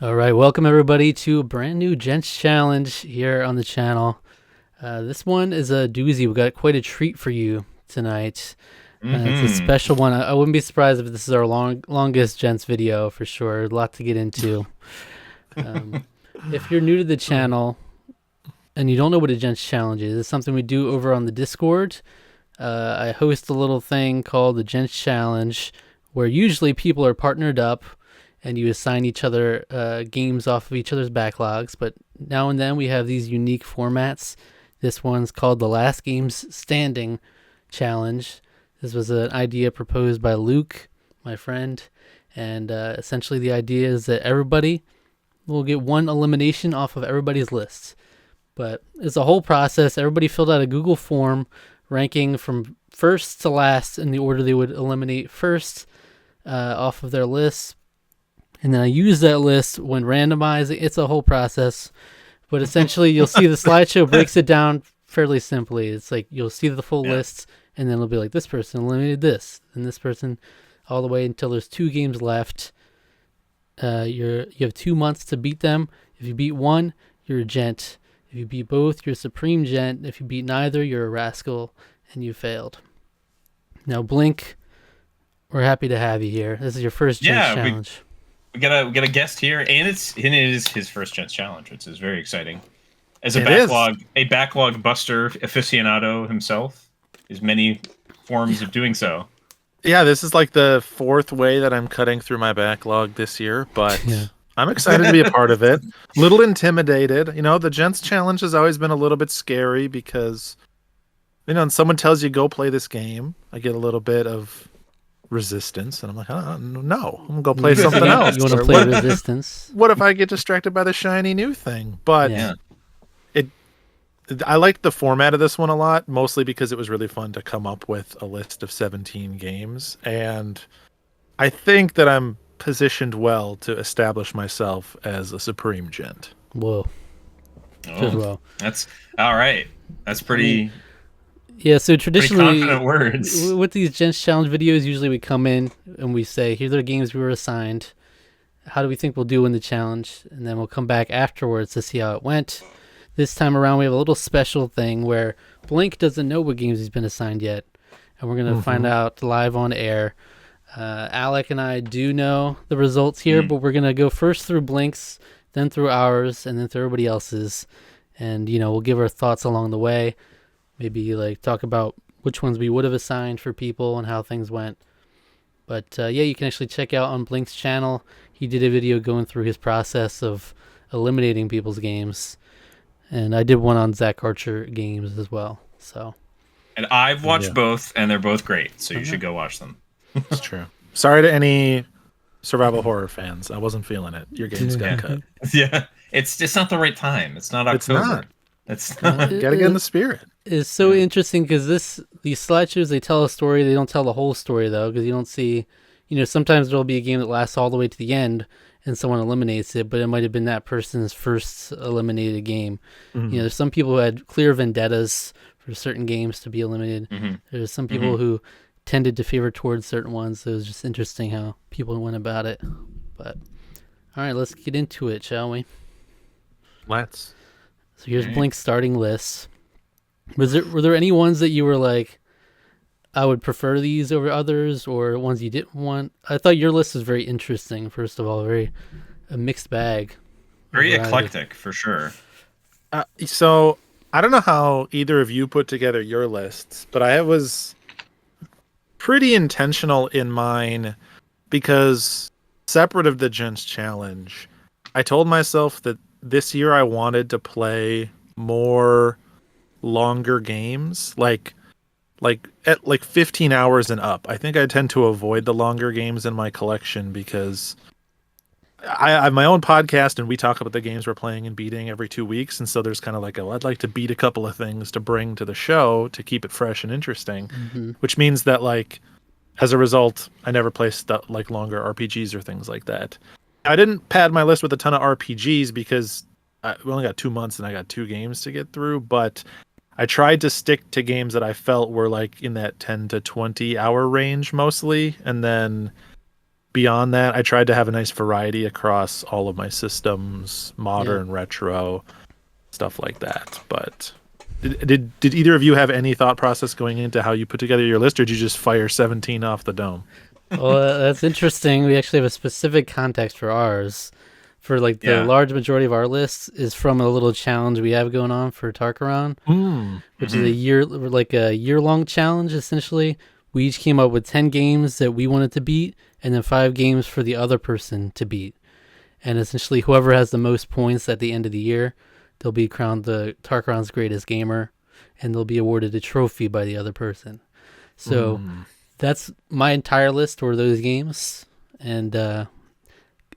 All right, welcome everybody to a brand new Gents Challenge here on the channel. This one is a doozy. We got quite a treat for you tonight. It's a special one. I wouldn't be surprised if this is our longest Gents video for sure. A lot to get into. If you're new to the channel and you don't know what a Gents Challenge is, it's something we do over on the Discord. I host a little thing called the Gents Challenge where usually people are partnered up and you assign each other games off of each other's backlogs. But now and then we have these unique formats. This one's called the Last Games Standing Challenge. This was an idea proposed by Luke, my friend. And essentially the idea is that everybody will get one elimination off of everybody's list. But it's a whole process. Everybody filled out a Google form ranking from first to last in the order they would eliminate first off of their lists. And then I use that list when randomizing. It's a whole process. But essentially, you'll see the slideshow breaks it down fairly simply. It's like you'll see the full list, and then it'll be like, this person eliminated this, and this person, all the way until there's 2 games left. You have 2 months to beat them. If you beat one, you're a gent. If you beat both, you're a supreme gent. If you beat neither, you're a rascal, and you failed. Now, Blink, we're happy to have you here. This is your first gent challenge. We got a guest here, and it is his first Gents Challenge, which is very exciting. As a backlog buster aficionado himself, there's many forms of doing so. Yeah, this is like the 4th way that I'm cutting through my backlog this year, but I'm excited to be a part of it. A little intimidated. You know, the Gents Challenge has always been a little bit scary because, you know, when someone tells you go play this game, I get a little bit of resistance, and I'm like, oh, no, I'm gonna go play something else. You want to play Resistance? What if I get distracted by the shiny new thing? But I liked the format of this one a lot, mostly because it was really fun to come up with a list of 17 games, and I think that I'm positioned well to establish myself as a supreme gent. Whoa. Well. That's all right. That's pretty. Yeah, so traditionally, confident words. With these Gents Challenge videos, usually we come in and we say, here are the games we were assigned. How do we think we'll do in the challenge? And then we'll come back afterwards to see how it went. This time around, we have a little special thing where Blink doesn't know what games he's been assigned yet. And we're going to find out live on air. Alec and I do know the results here, but we're going to go first through Blink's, then through ours, and then through everybody else's. And, you know, we'll give our thoughts along the way. Maybe like talk about which ones we would have assigned for people and how things went. But you can actually check out on Blink's channel. He did a video going through his process of eliminating people's games. And I did one on Zach Archer games as well. So, and I've watched both, and they're both great. So you should go watch them. That's true. Sorry to any survival horror fans. I wasn't feeling it. Your game's got cut. Yeah, it's not the right time. It's not October. It's not. Gotta get in the spirit. It's so interesting because these slideshows, they tell a story. They don't tell the whole story though, because you don't see, you know, sometimes there'll be a game that lasts all the way to the end and someone eliminates it, but it might have been that person's first eliminated game. You know, there's some people who had clear vendettas for certain games to be eliminated. There's some people who tended to favor towards certain ones. So it was just interesting how people went about it. But all right, let's get into it, shall we? Let's. So here's Blink's starting list. Were there any ones that you were like, I would prefer these over others, or ones you didn't want? I thought your list was very interesting. First of all, a mixed bag. Very eclectic, for sure. So I don't know how either of you put together your lists, but I was pretty intentional in mine because separate of the Gents Challenge, I told myself that this year I wanted to play more longer games, like 15 hours and up. I think I tend to avoid the longer games in my collection because I have my own podcast and we talk about the games we're playing and beating every 2 weeks, and so there's kind of like, I'd like to beat a couple of things to bring to the show to keep it fresh and interesting, which means that, like, as a result, I never play stuff like longer RPGs or things like that. I didn't pad my list with a ton of RPGs because we only got 2 months and I got 2 games to get through, but I tried to stick to games that I felt were like in that 10 to 20 hour range mostly, and then beyond that, I tried to have a nice variety across all of my systems, modern, retro, stuff like that. But did either of you have any thought process going into how you put together your list, or did you just fire 17 off the dome? Well, that's interesting. We actually have a specific context for ours. For like the large majority of our lists is from a little challenge we have going on for Tarqaron, which is a year-long challenge. Essentially, we each came up with 10 games that we wanted to beat, and then 5 games for the other person to beat. And essentially, whoever has the most points at the end of the year, they'll be crowned the Tarqaron's greatest gamer, and they'll be awarded a trophy by the other person. So that's my entire list for those games, and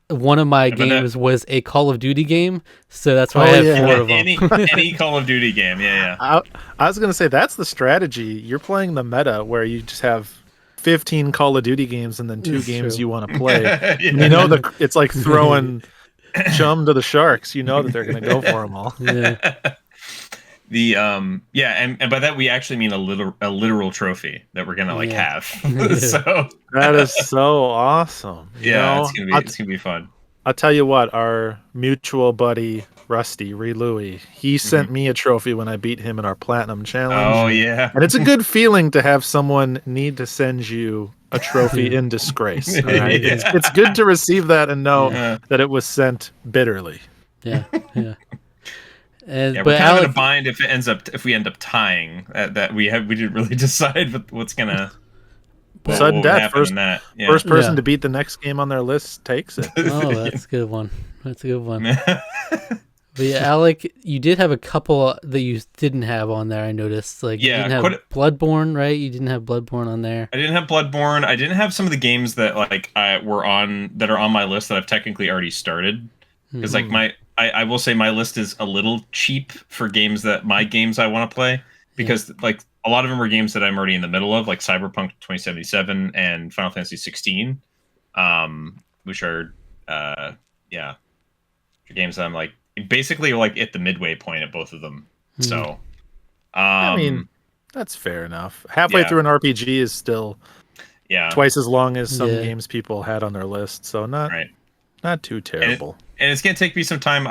one of my games was a Call of Duty game, so that's why I have 4 of them. Any Call of Duty game, I was going to say, that's the strategy. You're playing the meta where you just have 15 Call of Duty games and then 2 games you want to play. And you know, it's like throwing chum to the sharks. You know that they're going to go for them all. And by that we actually mean a literal trophy that we're gonna have. So that is so awesome. It's gonna be fun. I'll tell you what, our mutual buddy Rusty Louie, he sent me a trophy when I beat him in our platinum challenge. Oh yeah, and it's a good feeling to have someone need to send you a trophy in disgrace. Right? It's good to receive that and know that it was sent bitterly. Yeah. We're kind of in a bind if we end up tying. That we didn't really decide what's gonna. Sudden death. First person to beat the next game on their list takes it. Oh, that's a good one. That's a good one. But yeah, Alec, you did have a couple that you didn't have on there. I noticed. Like, you didn't have Bloodborne, right? You didn't have Bloodborne on there. I didn't have Bloodborne. I didn't have some of the games that that are on my list that I've technically already started. Because I will say my list is a little cheap for games I want to play, because a lot of them are games that I'm already in the middle of, like Cyberpunk 2077 and Final Fantasy 16, which are games that I'm basically at the midway point at both of them. So I mean, that's fair enough. Halfway through an RPG is still twice as long as some games people had on their list, so not too terrible. And it's going to take me some time.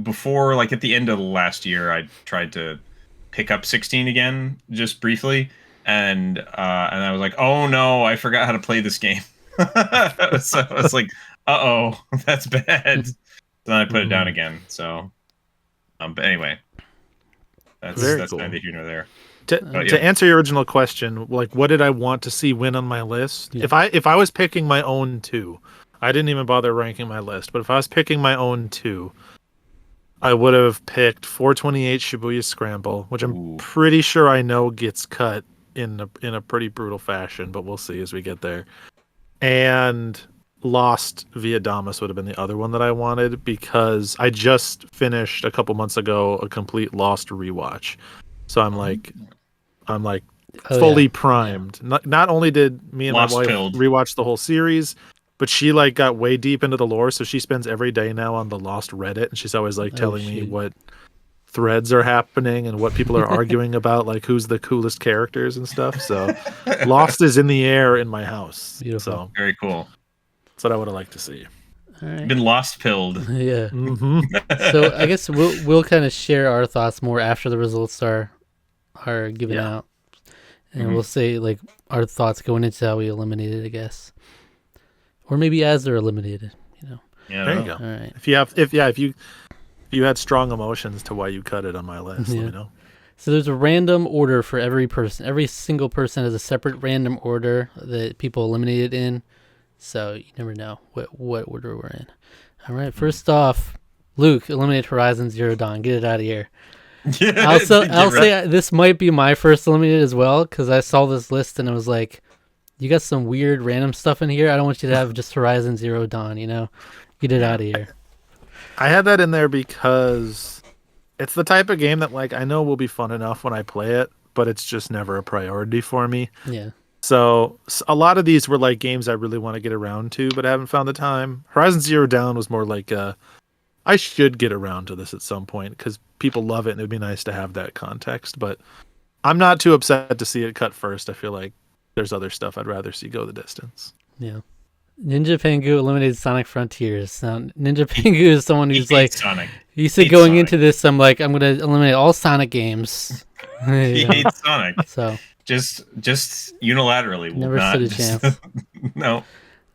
Before, at the end of last year, I tried to pick up 16 again, just briefly. And I was like, oh no, I forgot how to play this game. So I was like, uh-oh, that's bad. So then I put it down again. So, but anyway, that's cool. neither here nor there. To answer your original question, what did I want to see win on my list? Yeah. If I was picking my own 2, I didn't even bother ranking my list, but if I was picking my own 2, I would have picked 428 Shibuya Scramble, which I'm pretty sure I know gets cut in a pretty brutal fashion, but we'll see as we get there. And Lost via Damas would have been the other one that I wanted, because I just finished a couple months ago a complete Lost rewatch. So I'm fully primed. Not only did me and my wife rewatch the whole series, but she got way deep into the lore, so she spends every day now on the Lost Reddit, and she's always telling me what threads are happening and what people are arguing about, who's the coolest characters and stuff. So Lost is in the air in my house. Beautiful. So very cool. That's what I would have liked to see. All right. Been Lost pilled. Yeah. So I guess we'll kind of share our thoughts more after the results are given out, and we'll say our thoughts going into how we eliminated, I guess. Or maybe as they're eliminated, Yeah, there you go. All right. If you had strong emotions to why you cut it on my list, let me know. So there's a random order for every person. Every single person has a separate random order that people eliminated in. So you never know what order we're in. All right. First off, Luke, eliminate Horizon Zero Dawn. Get it out of here. I'll say this might be my first eliminated as well, because I saw this list and I was like, you got some weird random stuff in here. I don't want you to have just Horizon Zero Dawn, Get it out of here. I had that in there because it's the type of game that I know will be fun enough when I play it, but it's just never a priority for me. Yeah. So a lot of these were games I really want to get around to, but I haven't found the time. Horizon Zero Dawn was more I should get around to this at some point because people love it and it would be nice to have that context, but I'm not too upset to see it cut first. I feel like there's other stuff I'd rather see go the distance. Yeah. Ninja Pengu eliminated Sonic Frontiers. Now, Ninja Pengu is someone who's like, Sonic. He said going into this, I'm like, I'm going to eliminate all Sonic games. He hates Sonic. So just unilaterally. Never stood a chance. No.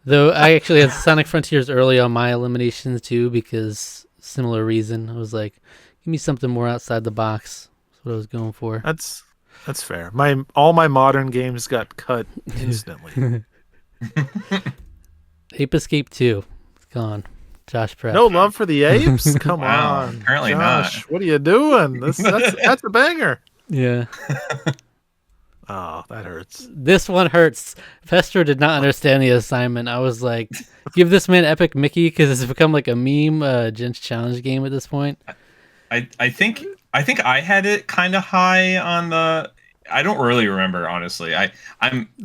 Though I actually had Sonic Frontiers early on my eliminations too, because similar reason. I was like, give me something more outside the box. That's what I was going for. That's fair. All my modern games got cut instantly. Ape Escape 2. It's gone. Josh Pratt. No love for the apes? Come Wow, on. apparently Josh, not. what are you doing? That's a banger. Yeah. Oh, that hurts. This one hurts. Pestro did not understand the assignment. I was like, give this man Epic Mickey, because it's become like a meme Gents Challenge game at this point. I think I had it kind of high on the. I don't really remember, honestly. I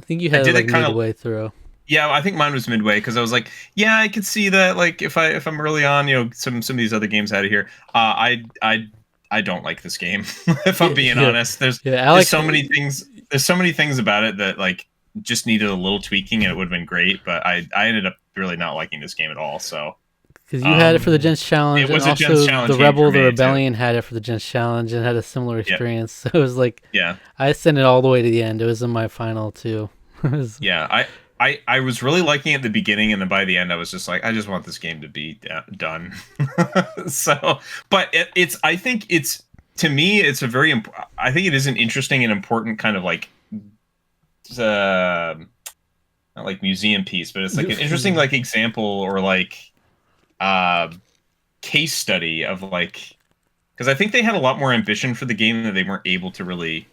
think you had it like midway through. Yeah, I think mine was midway because I was like, yeah, I could see that. Like, if I'm early on, some of these other games out of here, I don't like this game. If I'm being honest, there's so many things. There's so many things about it that like just needed a little tweaking, and it would have been great. But I ended up really not liking this game at all. So because you had it for the Gents Challenge, it was and a Gents also Challenge the Rebel, the too. Rebellion had it for the Gents Challenge and had a similar experience. So it was like, yeah, I sent it all the way to the end. It was in my final too. Yeah, I was really liking it at the beginning, and then by the end, I was just like, I just want this game to be done. So, but I think it's, to me, it's a very, I think it is an interesting and important kind of like, not like museum piece, but it's like an interesting like example or like, case study of like, because I think they had a lot more ambition for the game that they weren't able to really,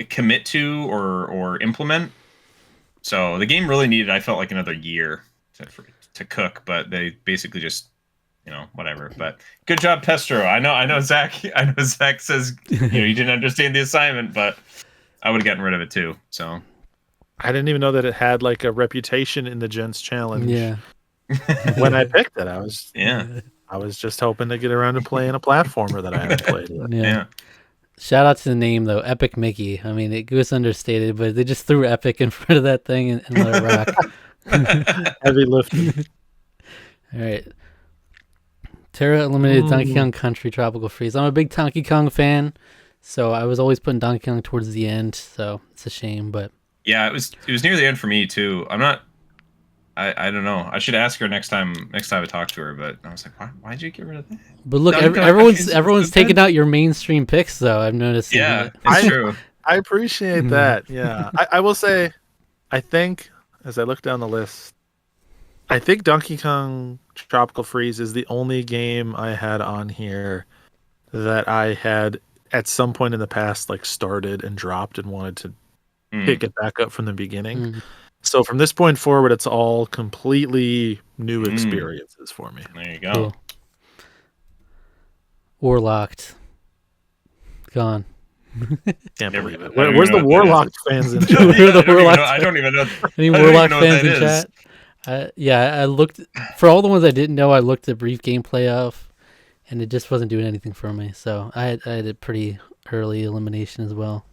commit to or implement. So the game really needed, I felt like, another year to cook, but they basically just, whatever. But good job, Pestro. I know Zach says you didn't understand the assignment, but I would have gotten rid of it too. So I didn't even know that it had like a reputation in the Gents Challenge. Yeah. When I picked it, I was just hoping to get around to playing a platformer that I haven't played yet. Yeah. Shout out to the name though, Epic Mickey. I mean, it was understated, but they just threw Epic in front of that thing and let it rock. Heavy lifting. All right. Terra eliminated Donkey Kong Country Tropical Freeze. I'm a big Donkey Kong fan, so I was always putting Donkey Kong towards the end. So it's a shame, but yeah, it was near the end for me too. I'm not. I don't know. I should ask her next time I talk to her. But I was like, why'd you get rid of that? But look, everyone's taking out your mainstream picks, though. I've noticed. Yeah, it's true. I appreciate that. Yeah, I will say, I think as I look down the list, I think Donkey Kong Tropical Freeze is the only game I had on here that I had at some point in the past like started and dropped and wanted to pick it back up from the beginning. So from this point forward, it's all completely new experiences for me. There you go. Cool. Warlocked. Gone. Can't believe it. Where's the Warlock fans in chat? I don't even know. Any Warlock fans in chat? I looked for all the ones I didn't know. I looked at brief gameplay of, and it just wasn't doing anything for me. So I had a pretty early elimination as well.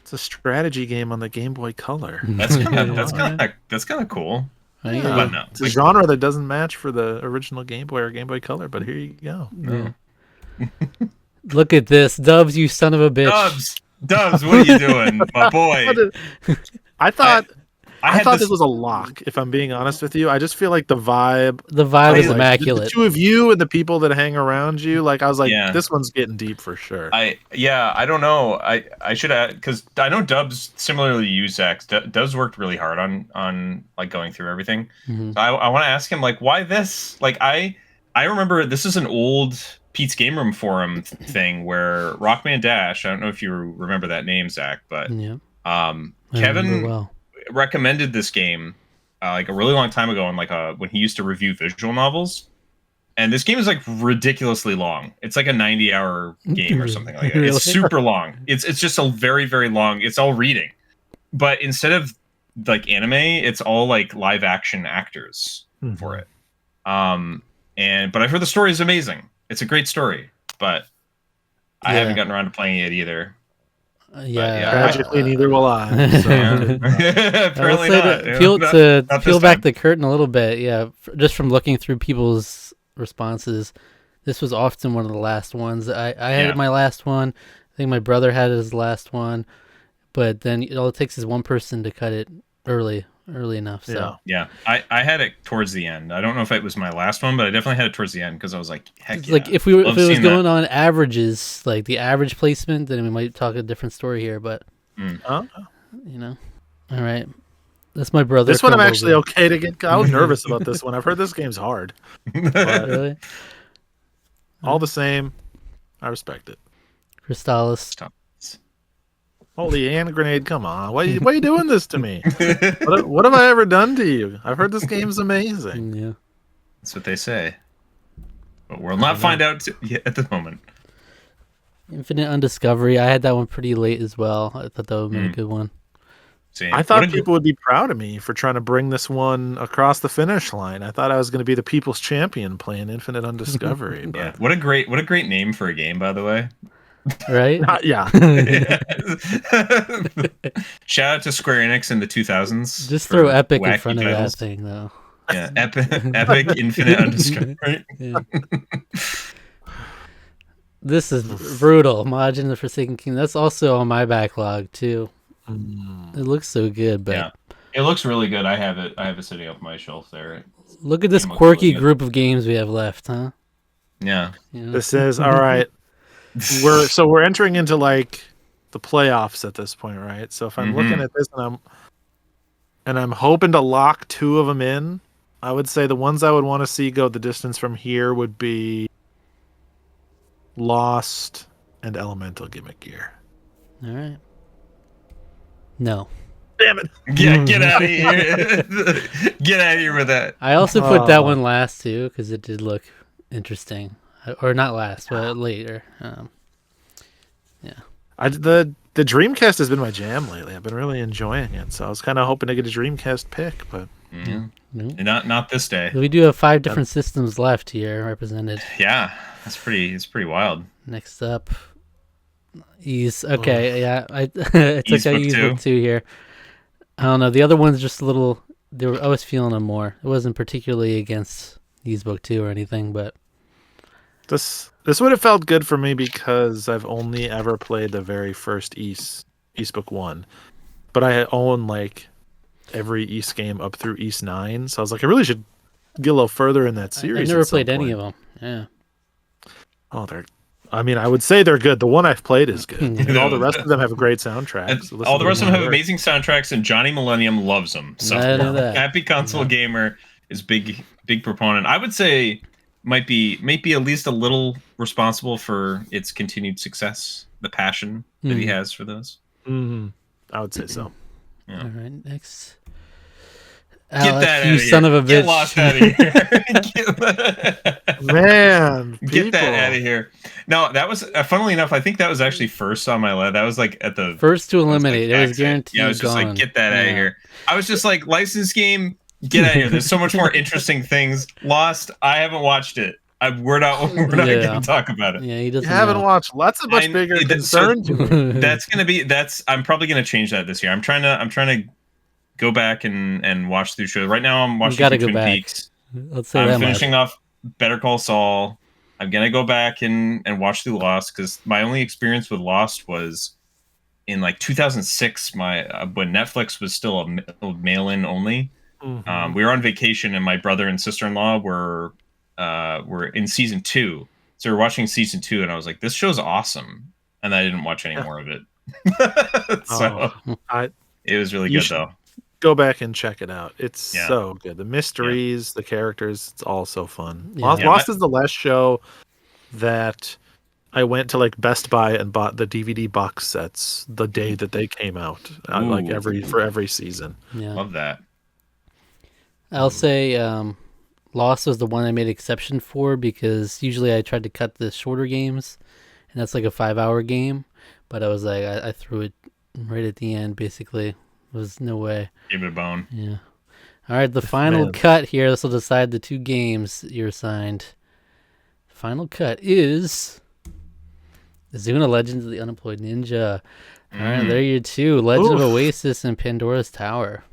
It's a strategy game on the Game Boy Color. That's kind of cool. Yeah. No, it's a genre that doesn't match for the original Game Boy or Game Boy Color, but here you go. Yeah. Look at this, Dubs! You son of a bitch! Dubs! What are you doing, my boy? I thought this was a lock. If I'm being honest with you, I just feel like the vibe is immaculate. The two of you and the people that hang around you, like I was like, this one's getting deep for sure. I don't know. I should add, because I know Dubs, similarly to you, Zach, Dubs worked really hard on like going through everything. So I want to ask him like, why this? Like I remember this is an old Pete's Game Room forum thing where Rockman Dash. I don't know if you remember that name, Zach, but Kevin recommended this game like a really long time ago, and like when he used to review visual novels. And this game is like ridiculously long. It's like a 90-hour game or something like that. It's super long. It's just a very, very long. It's all reading, but instead of like anime, it's all like live action actors for it. But I've heard the story is amazing. It's a great story, but I haven't gotten around to playing it either. Yeah. Tragically, neither will I. So. Apparently not. Peel back the curtain a little bit. Yeah, just from looking through people's responses, this was often one of the last ones. I had my last one. I think my brother had his last one, but then all it takes is one person to cut it early enough. So yeah, I had it towards the end. I don't know if it was my last one, but I definitely had it towards the end because I was like, heck it's yeah. like if it was going on averages, like the average placement, then we might talk a different story here. But all right, that's my brother. This one I'm actually okay to get. I was nervous about this one. I've heard this game's hard. But really? All the same, I respect it. Crystallis. Holy hand grenade! Come on, why are you doing this to me? What have I ever done to you? I've heard this game's amazing. Yeah, that's what they say, but we'll not find out yet at the moment. Infinite Undiscovery. I had that one pretty late as well. I thought that would be a good one. Same. I thought people would be proud of me for trying to bring this one across the finish line. I thought I was going to be the people's champion playing Infinite Undiscovery. But... Yeah, what a great name for a game, by the way. Right? Yeah. Shout out to Square Enix in the 2000s. Just throw Epic in front of that thing, though. Yeah, Epic Infinite Undiscovery. Yeah. This is brutal. Majin the Forsaken King. That's also on my backlog too. It looks so good, but yeah, it looks really good. I have it sitting up on my shelf there. Look at this quirky group of games we have left, huh? Yeah. This is all right. We're entering into like the playoffs at this point, right? So if I'm looking at this and I'm hoping to lock two of them in, I would say the ones I would want to see go the distance from here would be Lost and Elemental Gimmick Gear. All right. No. Damn it! Get out of here! Get out of here with that. I also put that one last too because it did look interesting, or not last, but later. Yeah. The Dreamcast has been my jam lately. I've been really enjoying it, so I was kind of hoping to get a Dreamcast pick, but not this day. We do have 5 different systems left here represented. Yeah, it's pretty wild. Next up. Ys. Okay, yeah. I took out Ys Book 2 here. I don't know. The other one's just a little. I was feeling them more. It wasn't particularly against Ys Book 2 or anything, but this would have felt good for me because I've only ever played the very first Ys Book 1, but I own like every Ys game up through Ys 9, so I was like, I really should get a little further in that series. I never played any of them. Yeah. Oh, I would say they're good. The one I've played is good. And all the rest of them have great soundtracks. So all the rest of them have amazing soundtracks, and Johnny Millennium loves them. So Happy Console Gamer is big proponent. I would say might be at least a little responsible for its continued success. The passion that he has for those. I would say so. Yeah. All right, next. Get that out of here. Son of a bitch. Get lost out of here. Man, get that out of here. No, that was funnily enough, I think that was actually first on my list. That was like at the first to eliminate. It was guaranteed. Yeah, I was just like, get that out of here. I was just like, licensed game, get out of here. There's so much more interesting things. Lost, I haven't watched it. We're not going to talk about it. Yeah, he doesn't. You haven't watched. That's a much bigger concern to me. I'm probably going to change that this year. I'm trying to go back and watch through shows. Right now, I'm watching Twin Peaks. Let's say I'm finishing off Better Call Saul. I'm gonna go back and watch through Lost because my only experience with Lost was in like 2006. When Netflix was still a mail-in only. We were on vacation and my brother and sister-in-law were in season 2, so we were watching season 2, and I was like, "This show's awesome," and I didn't watch any more of it. It was really good though. Go back and check it out. It's so good. The mysteries, the characters, it's all so fun. Lost is the last show that I went to like Best Buy and bought the DVD box sets the day that they came out, for every season. Yeah. Love that. I'll say Lost was the one I made exception for because usually I tried to cut the shorter games, and that's like a 5-hour game. But I was like, I threw it right at the end, basically. Was no way. Give it a bone. Yeah. All right, the final cut here. This will decide the 2 games you're assigned. Final cut is Zuna Legends of the Unemployed Ninja. All right, there are your two: Legend of Oasis and Pandora's Tower.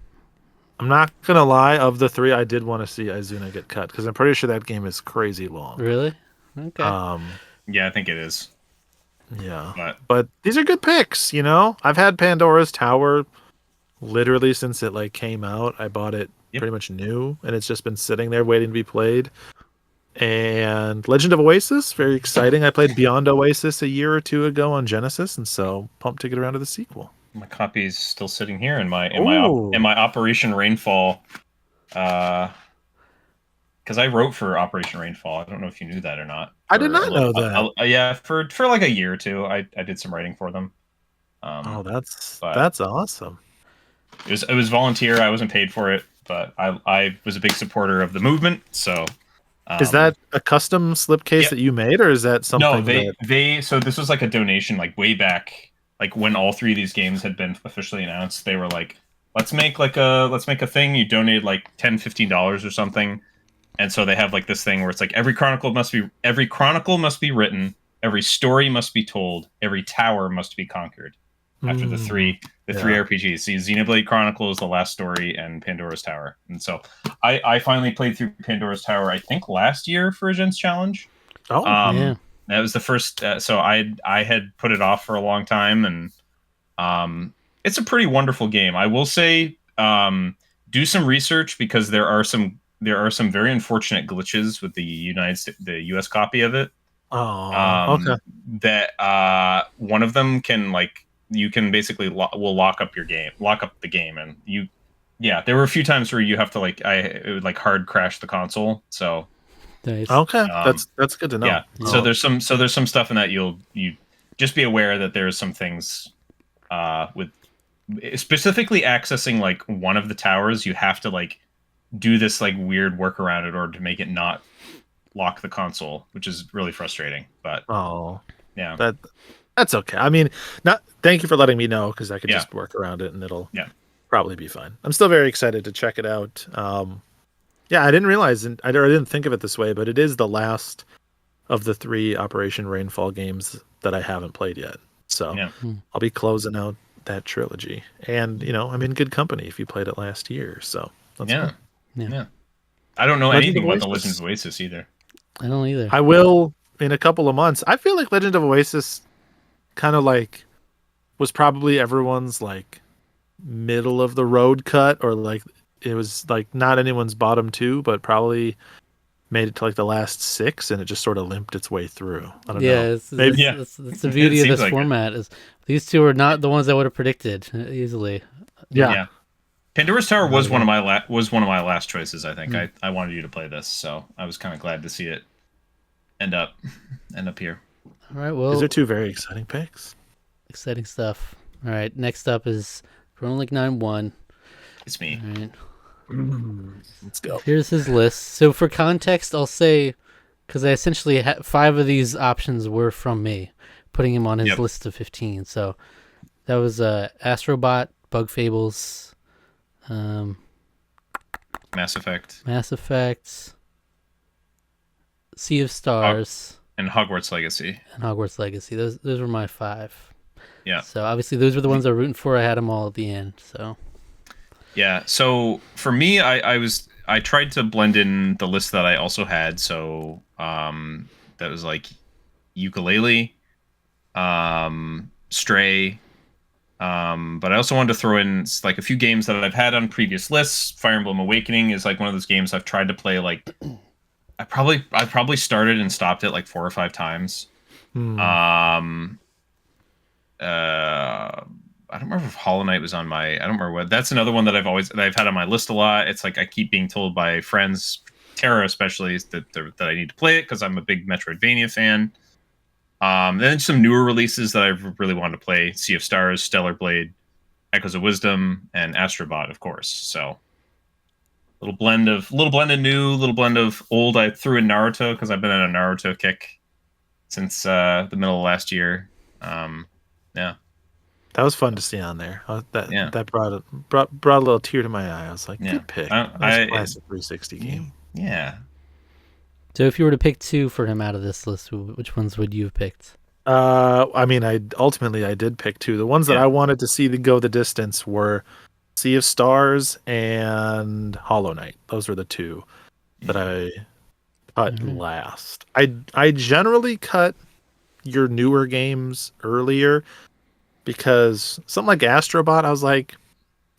I'm not gonna lie. Of the three, I did want to see Izuna get cut because I'm pretty sure that game is crazy long. Really? Okay. Yeah, I think it is. Yeah, but these are good picks. You know, I've had Pandora's Tower literally since it like came out. I bought it pretty much new, and it's just been sitting there waiting to be played. And Legend of Oasis, very exciting. I played Beyond Oasis a year or two ago on Genesis, and so pumped to get around to the sequel. My copy's still sitting here in my Operation Rainfall, because I wrote for Operation Rainfall. I don't know if you knew that or not. I did not know that. Yeah, for like a year or two, I did some writing for them. That's awesome. It was volunteer. I wasn't paid for it, but I was a big supporter of the movement. So, is that a custom slipcase that you made, or is that something? No, so this was like a donation, like way back, like when all three of these games had been officially announced. They were like, let's make a thing. You donated like $10-15 or something, and so they have like this thing where it's like every chronicle must be written, every story must be told, every tower must be conquered. After the three RPGs. See, Xenoblade Chronicles, The Last Story, and Pandora's Tower. And so I finally played through Pandora's Tower, I think last year for a Gents Challenge. Yeah. That was the first. So I had put it off for a long time, and it's a pretty wonderful game. I will say, do some research because there are some very unfortunate glitches with the US copy of it. Okay. That one of them can you can basically will lock up the game, and there were a few times where you have to it would hard crash the console. So nice. Okay, that's good to know. Yeah. So there's some stuff in that you just be aware that there's some things with specifically accessing one of the towers. You have to do this weird workaround in order to make it not lock the console, which is really frustrating. But yeah, that's okay. I mean, thank you for letting me know, because I could just work around it and it'll probably be fine. I'm still very excited to check it out. I didn't realize, and I didn't think of it this way, but it is the last of the 3 Operation Rainfall games that I haven't played yet. So I'll be closing out that trilogy. And, I'm in good company if you played it last year. So that's cool. Yeah. I don't know anything about the Legend of Oasis either. I don't either. I will in a couple of months. I feel like Legend of Oasis kind of was probably everyone's middle of the road cut, or it was not anyone's bottom 2, but probably made it to the last 6, and it just sort of limped its way through. I don't know. Maybe that's the beauty of this format is these two are not the ones I would have predicted easily. Yeah. Pandora's Tower was one of my last choices. I think I wanted you to play this, so I was kind of glad to see it end up here. All right, well, these are 2 very exciting picks. Exciting stuff. All right, next up is Chrono Link 9-1. It's me. All right. Let's go. Here's his list. So for context, I'll say, because I essentially 5 of these options were from me, putting him on his list of 15. So that was Astrobot, Bug Fables, Mass Effect, Sea of Stars, and Hogwarts Legacy. Those were my 5. Yeah. So obviously those were the ones I was rooting for. I had them all at the end. So. Yeah. So for me, I tried to blend in the list that I also had. So that was Ukulele, Stray. But I also wanted to throw in a few games that I've had on previous lists. Fire Emblem Awakening is one of those games I've tried to play. I probably started and stopped it 4 or 5 times. I don't remember if Hollow Knight was on my. I don't remember what. That's another one that I've had on my list a lot. It's I keep being told by friends, Tara especially, that I need to play it because I'm a big Metroidvania fan. Then some newer releases that I've really wanted to play: Sea of Stars, Stellar Blade, Echoes of Wisdom, and Astrobot, of course. So little blend of new, little blend of old. I threw in Naruto because I've been on a Naruto kick since the middle of last year. Yeah. That was fun to see on there. That brought a little tear to my eye. I was like, good pick. That's a classic 360 game. Yeah. So if you were to pick 2 for him out of this list, which ones would you have picked? I mean, I did pick two. The ones that I wanted to see go the distance were Sea of Stars and Hollow Knight. Those were the two that I cut last. I generally cut your newer games earlier because something like Astrobot, I was like,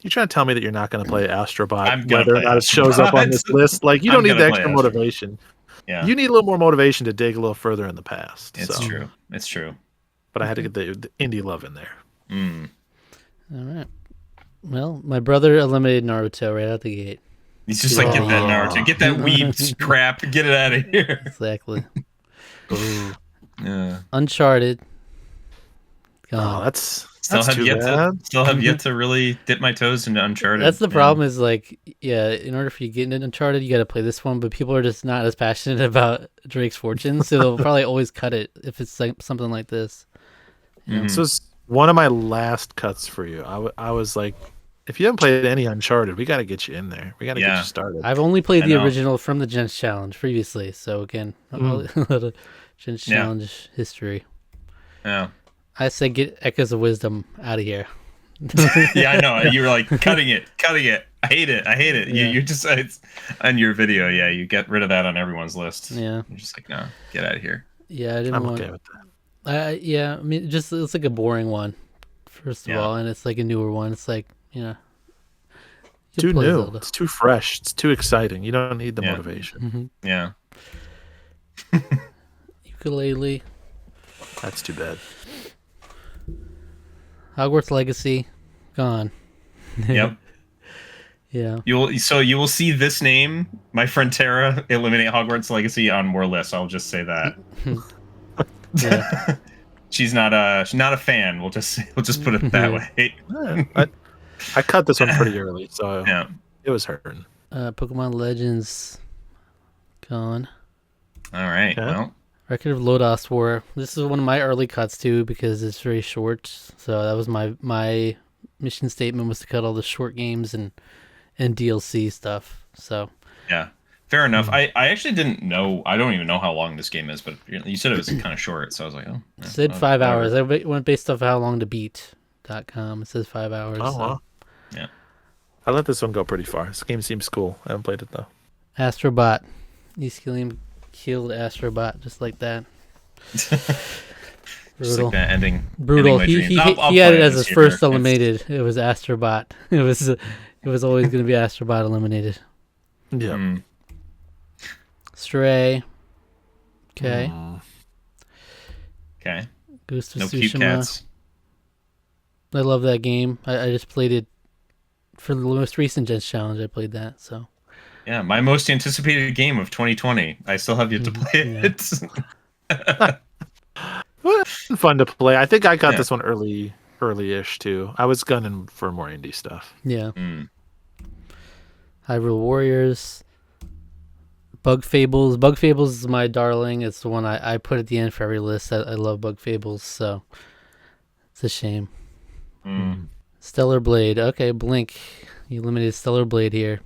you trying to tell me that you're not going to play Astrobot, whether or not it shows up on this list? Like, you don't need the extra motivation. Yeah, you need a little more motivation to dig a little further in the past. It's true. It's true. But I had to get the indie love in there. All right. Well, my brother eliminated Naruto right out the gate. He's just like, get that Naruto, get that weeb crap, get it out of here. Exactly. Yeah. Uncharted. Oh, that's still have yet to really dip my toes into Uncharted. That's the problem. Is like, in order for you to get into Uncharted, you got to play this one. But people are just not as passionate about Drake's Fortune, so they'll probably always cut it if it's like something like this. This was one of my last cuts for you. I was like, if you haven't played any Uncharted, we got to get you in there. We got to get you started. I've only played the original from the Gents Challenge previously, so again, a lot of Gents Challenge history. Yeah. I say get Echoes of Wisdom out of here. Yeah, I know. You were like, cutting it. I hate it. Yeah. You just, it's on your video, you get rid of that on everyone's list. Yeah. You're just like, no, get out of here. Yeah, I'm okay with that. I mean, just it's like a boring one, first of all, and it's like a newer one. It's like, too new. Zelda. It's too fresh. It's too exciting. You don't need the motivation. Mm-hmm. Yeah. Ukulele. That's too bad. Hogwarts Legacy, gone. Yep. Yeah. You will see this name, my friend Tara, eliminate Hogwarts Legacy on more lists. I'll just say that. Yeah. She's not a fan. We'll just put it that way. I cut this one pretty early, so it was hurting. Pokemon Legends, gone. All right. Okay. Well, Record of Lodoss War. This is one of my early cuts too because it's very short. So that was my mission statement, was to cut all the short games and DLC stuff. So yeah, fair enough. I actually didn't know. I don't even know how long this game is, but you said it was kind of short, so I was like, oh. It said 5 hours. I went based off how long to beat.com. It says 5 hours. Oh, wow. Yeah. I let this one go pretty far. This game seems cool. I haven't played it though. Astrobot. Eskilium killed Astrobot just like that. Just like that ending. Brutal. Ending He had it as his first eliminated. It was Astrobot. It was always going to be Astrobot eliminated. Yeah. Stray. Okay. Okay. Ghost of No Tsushima. cute cats. I love that game. I just played it for the most recent Gents Challenge. I played that, so. Yeah, my most anticipated game of 2020. I still have yet to play it. Well, it's fun to play. I think I got this one early-ish too. I was gunning for more indie stuff. Yeah. Hyrule Warriors. Bug Fables. Bug Fables is my darling. It's the one I put at the end for every list. I love Bug Fables, so it's a shame. Stellar Blade. Okay, Blink. You eliminated Stellar Blade here.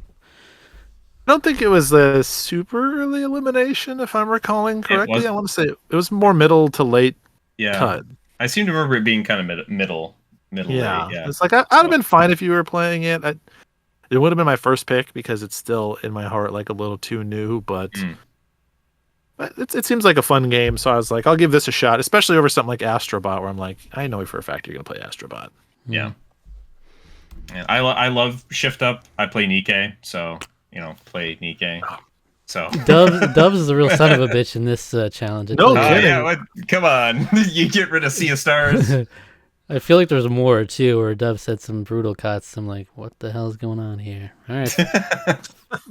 I don't think it was a super early elimination, if I'm recalling correctly. I want to say it was more middle to late cut. I seem to remember it being kind of middle. Yeah. Late, It's like I'd have been fine if you were playing it. It would have been my first pick because it's still in my heart like a little too new, but it seems like a fun game. So I was like, I'll give this a shot, especially over something like Astrobot, where I'm like, I know for a fact you're gonna play Astrobot. Yeah. And I love Shift Up. I play Nikke, so play Nikke. So Dubs is the real son of a bitch in this challenge. No kidding. Come on, you get rid of Sea of Stars. I feel like there's more too, where Dub said some brutal cuts. I'm like, what the hell is going on here? All right,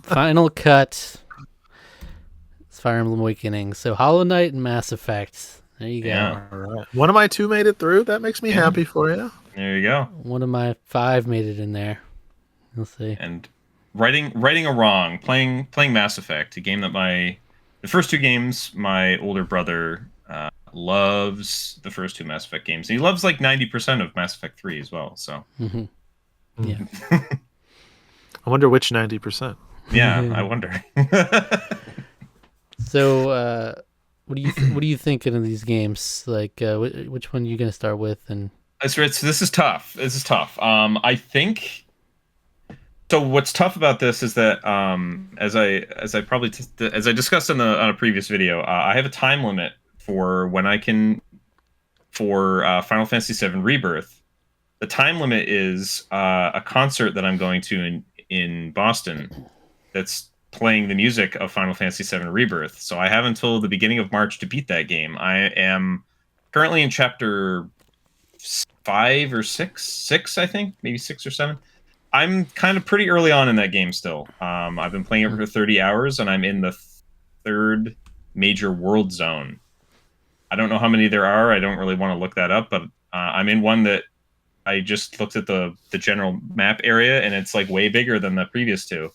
final cut. It's Fire Emblem Awakening. So Hollow Knight and Mass Effect. There you go. Yeah. All right. One of my two made it through. That makes me happy for you. There you go. One of my 5 made it in there. We'll see. And righting a wrong, playing Mass Effect, a game that the first 2 games, my older brother loves the first 2 Mass Effect games. And he loves like 90% of Mass Effect 3 as well. So yeah. I wonder which 90%. Yeah, I wonder. So what do you thinking of these games? Like, which one are you gonna start with? And This is tough. This is tough. I think. So what's tough about this is that, as I discussed on a previous video, I have a time limit for when I can for Final Fantasy VII Rebirth. The time limit is a concert that I'm going to in Boston that's playing the music of Final Fantasy VII Rebirth. So I have until the beginning of March to beat that game. I am currently in chapter 5 or 6, I think, maybe 6 or 7. I'm kind of pretty early on in that game still. I've been playing it for 30 hours, and I'm in the 3rd major world zone. I don't know how many there are. I don't really want to look that up, but I'm in one that I just looked at the general map area, and it's like way bigger than the previous 2.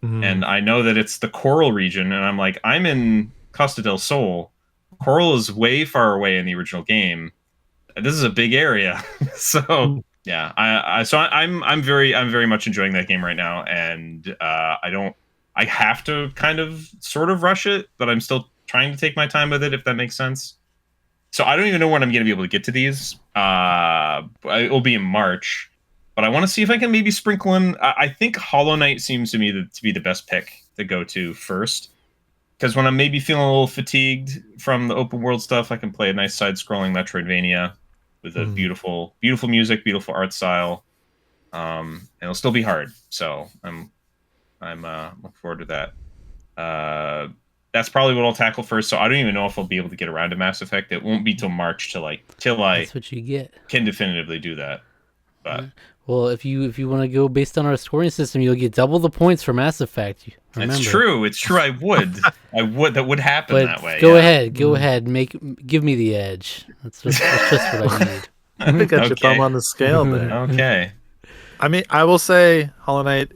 Mm-hmm. And I know that it's the Coral region, and I'm like, I'm in Costa del Sol. Coral is way far away in the original game. This is a big area, so yeah. I'm very much enjoying that game right now, and I have to kind of sort of rush it, but I'm still trying to take my time with it, if that makes sense. So I don't even know when I'm going to be able to get to these. It will be in March, but I want to see if I can maybe sprinkle in. I think Hollow Knight seems to me to be the best pick to go to first, because when I'm maybe feeling a little fatigued from the open world stuff, I can play a nice side-scrolling Metroidvania with a beautiful music, beautiful art style. And it'll still be hard, so I'm looking forward to that. That's probably what I'll tackle first. So I don't even know if I'll be able to get around to Mass Effect. It won't be till March till I that's what you get. Can definitively do that. But well, if you want to go based on our scoring system, you'll get double the points for Mass Effect. Remember. It's true. I would. That would happen but that way. Go ahead. Give me the edge. That's just what I need. I think I should thumb on the scale there. Okay. I mean, I will say Hollow Knight,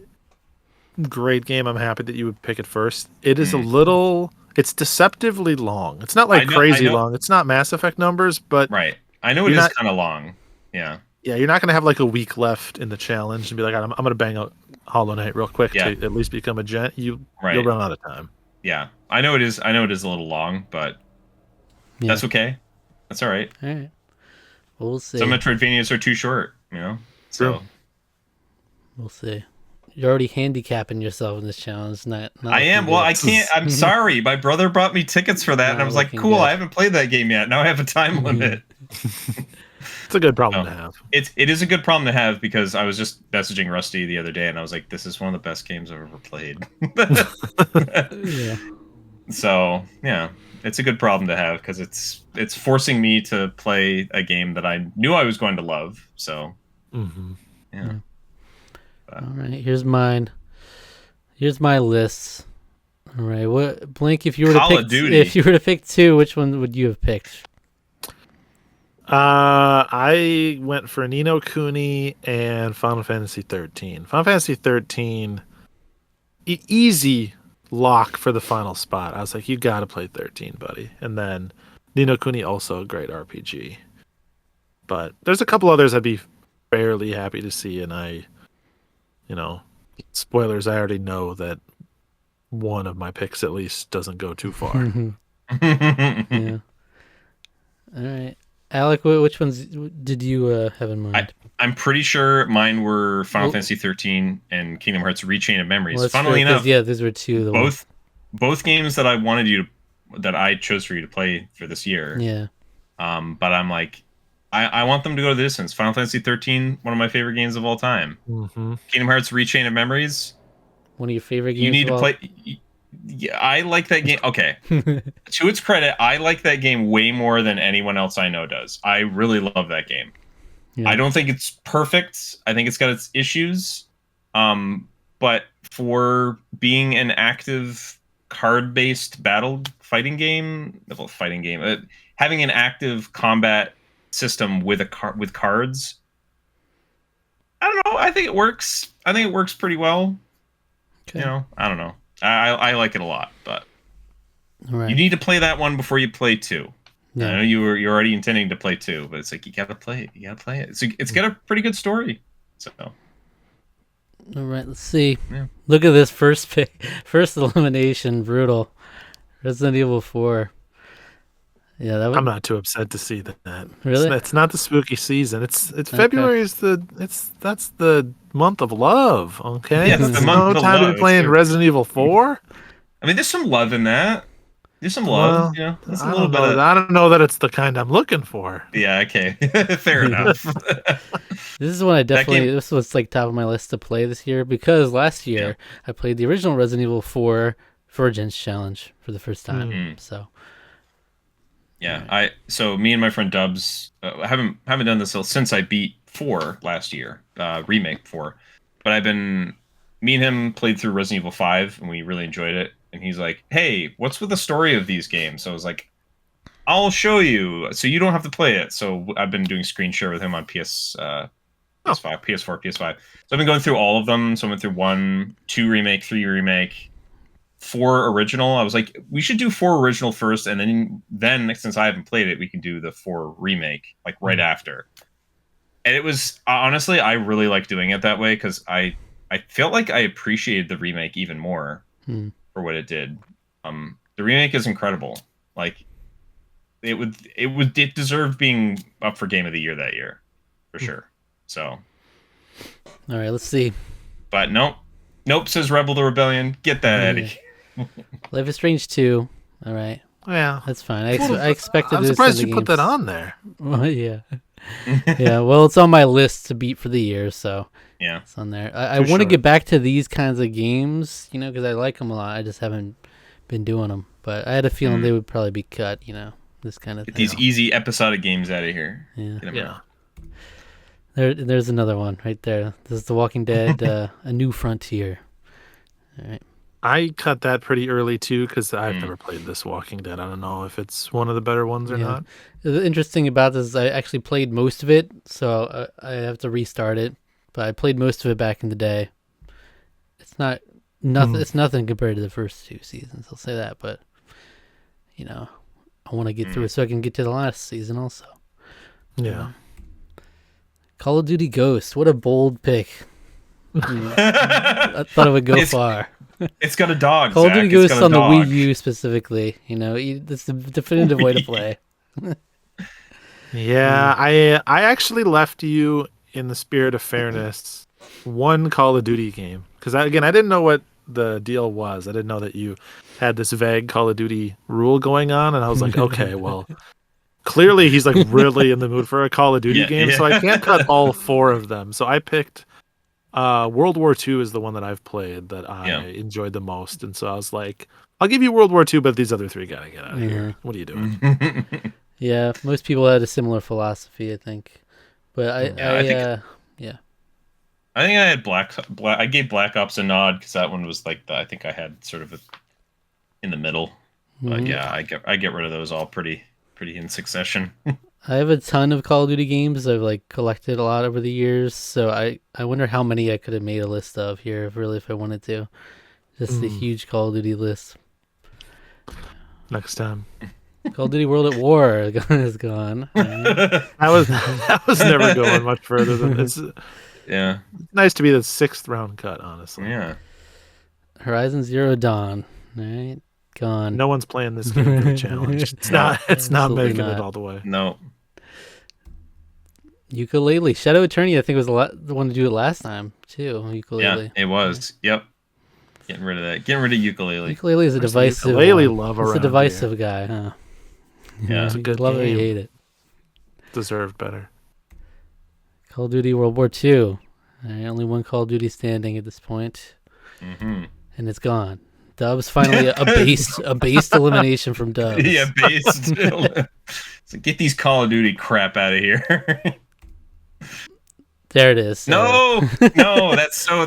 great game. I'm happy that you would pick it first. It is it's deceptively long. It's not like crazy long. It's not Mass Effect numbers, but right. I know it is kind of long. Yeah. Yeah, you're not going to have like a week left in the challenge and be like, I'm going to bang out Hollow Knight real quick to at least become a gent. You'll run out of time. Yeah, I know it is. I know it is a little long, but that's okay. That's all right. All right. We'll see. Some Metroidvanias are too short, So True. We'll see. You're already handicapping yourself in this challenge. Not I am. Well, I can't. I'm sorry. My brother bought me tickets for that, and I was like, "Cool, good. I haven't played that game yet. Now I have a time limit." It's a good problem to have. It is a good problem to have, because I was just messaging Rusty the other day, and I was like, "This is one of the best games I've ever played." Yeah. So yeah, it's a good problem to have, because it's forcing me to play a game that I knew I was going to love. So yeah. All right, here's mine. Here's my list. All right, what Blink? If you were to pick 2, which one would you have picked? I went for Ni no Kuni and Final Fantasy 13. Final Fantasy 13, easy lock for the final spot. I was like, you got to play 13, buddy. And then Ni no Kuni, also a great RPG. But there's a couple others I'd be fairly happy to see, and spoilers, I already know that one of my picks at least doesn't go too far. Yeah. All right. Alec, which ones did you have in mind? I'm pretty sure mine were Final Fantasy 13 and Kingdom Hearts Rechain of Memories. Well, funnily enough, those were 2 of them. Both games that I chose for you to play for this year. Yeah. But I'm like, I want them to go to the distance. Final Fantasy 13, one of my favorite games of all time. Mm-hmm. Kingdom Hearts Rechain of Memories, one of your favorite games. You need to play. Yeah, I like that game. Okay. To its credit, I like that game way more than anyone else I know does. I really love that game. Yeah. I don't think it's perfect. I think it's got its issues. But for being an active card-based fighting game, having an active combat system with cards, I don't know. I think it works. I think it works pretty well. Okay. I don't know. I like it a lot, but you need to play that one before you play 2. Yeah. I know you're already intending to play 2, but it's like you gotta play it. You gotta play it. It's got a pretty good story. So, all right, let's see. Yeah. Look at this first elimination, brutal. Resident Evil 4. Yeah, that I'm would not too upset to see that. really. It's not the spooky season. It's Okay. February is that's the month of love. Okay, Yeah, it's that's the month no of time to love. be It's playing true. Resident Evil 4. I mean, there's some love in that. There's some love, Well, you know. There's a I little don't bit know. of I don't know that it's the kind I'm looking for. yeah. Okay, fair enough. This is one I definitely. game- This was like top of my list to play this year because last year I played the original Resident Evil 4 for a Gents challenge for the first time. Mhm. So Yeah, so me and my friend Dubs haven't done this since I beat 4 last year, remake 4. But me and him played through Resident Evil 5 and we really enjoyed it. And he's like, "Hey, what's with the story of these games?" So I was like, "I'll show you, so you don't have to play it." So I've been doing screen share with him on PS5, PS4, PS5. So I've been going through all of them. So I went through 1, 2 remake, 3 remake, 4 original. I was like, we should do 4 original first, and then since I haven't played it, we can do the 4 remake like right after. And it was honestly, I really like doing it that way because I felt like I appreciated the remake even more for what it did. The remake is incredible. Like it deserved being up for Game of the Year that year for sure. So, all right, let's see. but nope, says Rebel the Rebellion. Get that out of here. Life is Strange 2. All right, Yeah, that's fine. I expected. I'm those surprised kind you of put that games. on there. Well, yeah, yeah. Well, it's on my list to beat for the year, so Yeah. it's on there. I Too want to short. get back to these kinds of games, because I like them a lot. I just haven't been doing them, but I had a feeling they would probably be cut. This kind of Get thing. these easy episodic games out of here. Yeah. Get 'em Yeah. out. There's another one right there. This is The Walking Dead, A New Frontier. All right. I cut that pretty early too because I've never played this Walking Dead. I don't know if it's one of the better ones or Yeah. not. The interesting about this is I actually played most of it, so I have to restart it. But I played most of it back in the day. It's nothing. It's nothing compared to the first 2 seasons. I'll say that. But I want to get through it so I can get to the last season also. Yeah. Call of Duty Ghost. What a bold pick. I thought it would go far. It's got a dog. Call of Zach. Duty It's Ghost got a on the dog. Wii U specifically. That's the definitive way to play. Yeah, I actually left you in the spirit of fairness one Call of Duty game because I didn't know what the deal was. I didn't know that you had this vague Call of Duty rule going on, and I was like, okay, well, clearly he's like really in the mood for a Call of Duty game, so I can't cut all 4 of them. So I picked World War II is the one that I've played that I enjoyed the most, and so I was like, I'll give you World War II, but these other 3 gotta get out of here. What are you doing? Yeah, most people had a similar philosophy, I think. But I think I had Black. I gave Black Ops a nod because that one was like I think I had sort of in the middle. But yeah, I get rid of those all pretty in succession. I have a ton of Call of Duty games. I've collected a lot over the years, so I wonder how many I could have made a list of here if I wanted to. Just a huge Call of Duty list. Next time. Call of Duty World at War is gone. That was never going much further than this. Yeah. It's nice to be the 6th round cut, honestly. Yeah. Horizon Zero Dawn. All right, gone. No one's playing this game for the challenge. It's not Absolutely making not. it all the way. No. Ukulele. Shadow Attorney, I think, was the one to do it last time, too. Ukulele. Yeah, it was. Yep. Getting rid of that. Getting rid of ukulele. Ukulele is a divisive ukulele love It's a around divisive guy, huh? Yeah. It's a good Love it or you game. hate it. Deserved better. Call of Duty World War II. All right, only one Call of Duty standing at this point, and it's gone. Dubs finally a based elimination from Dubs. Yeah, based. So get these Call of Duty crap out of here. There it is. No, that's so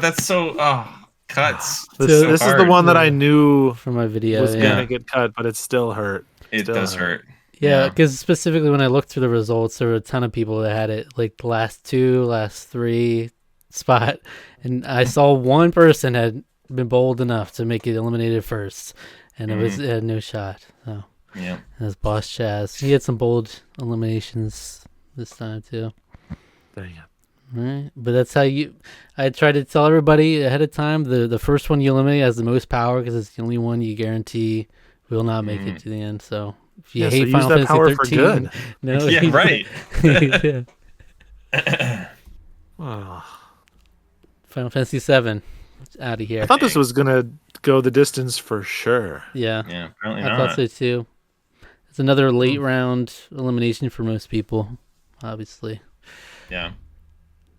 cuts. This is the one that I knew from my video. was Yeah, gonna get cut, but it still hurt. It Still does hurt. yeah. Because specifically when I looked through the results, there were a ton of people that had it like the last 2, last 3 spot, and I saw one person had been bold enough to make it eliminated first, and it had no shot. So Yeah. that was Boss Chaz. He had some bold eliminations this time too. Dang it. Right, but that's how I try to tell everybody ahead of time. The first one you eliminate has the most power because it's the only one you guarantee will not make it to the end. So If you Yeah, so hate use Final that Fantasy power for 13, good. no, Yeah, right. Yeah. Oh. Final Fantasy 7, out of I here. thought this was gonna go the distance for sure. Yeah, Yeah, apparently I thought not. so too. It's another late round elimination for most people, obviously. Yeah.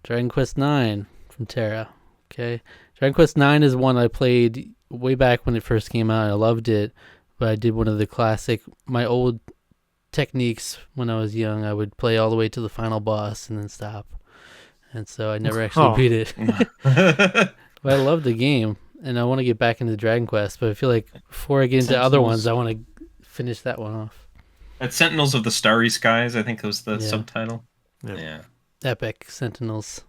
Dragon Quest 9 from Terra. Okay, Dragon Quest 9 is one I played way back when it first came out. I loved it, but I did one of the classic, my old techniques when I was young. I would play all the way to the final boss and then stop, and so I never actually beat it. But I love the game, and I want to get back into Dragon Quest. But I feel like before I get into other ones, I want to finish that one off. That's Sentinels of the Starry Skies, I think was the Yeah. subtitle. Yeah. Yeah. Epic Sentinels.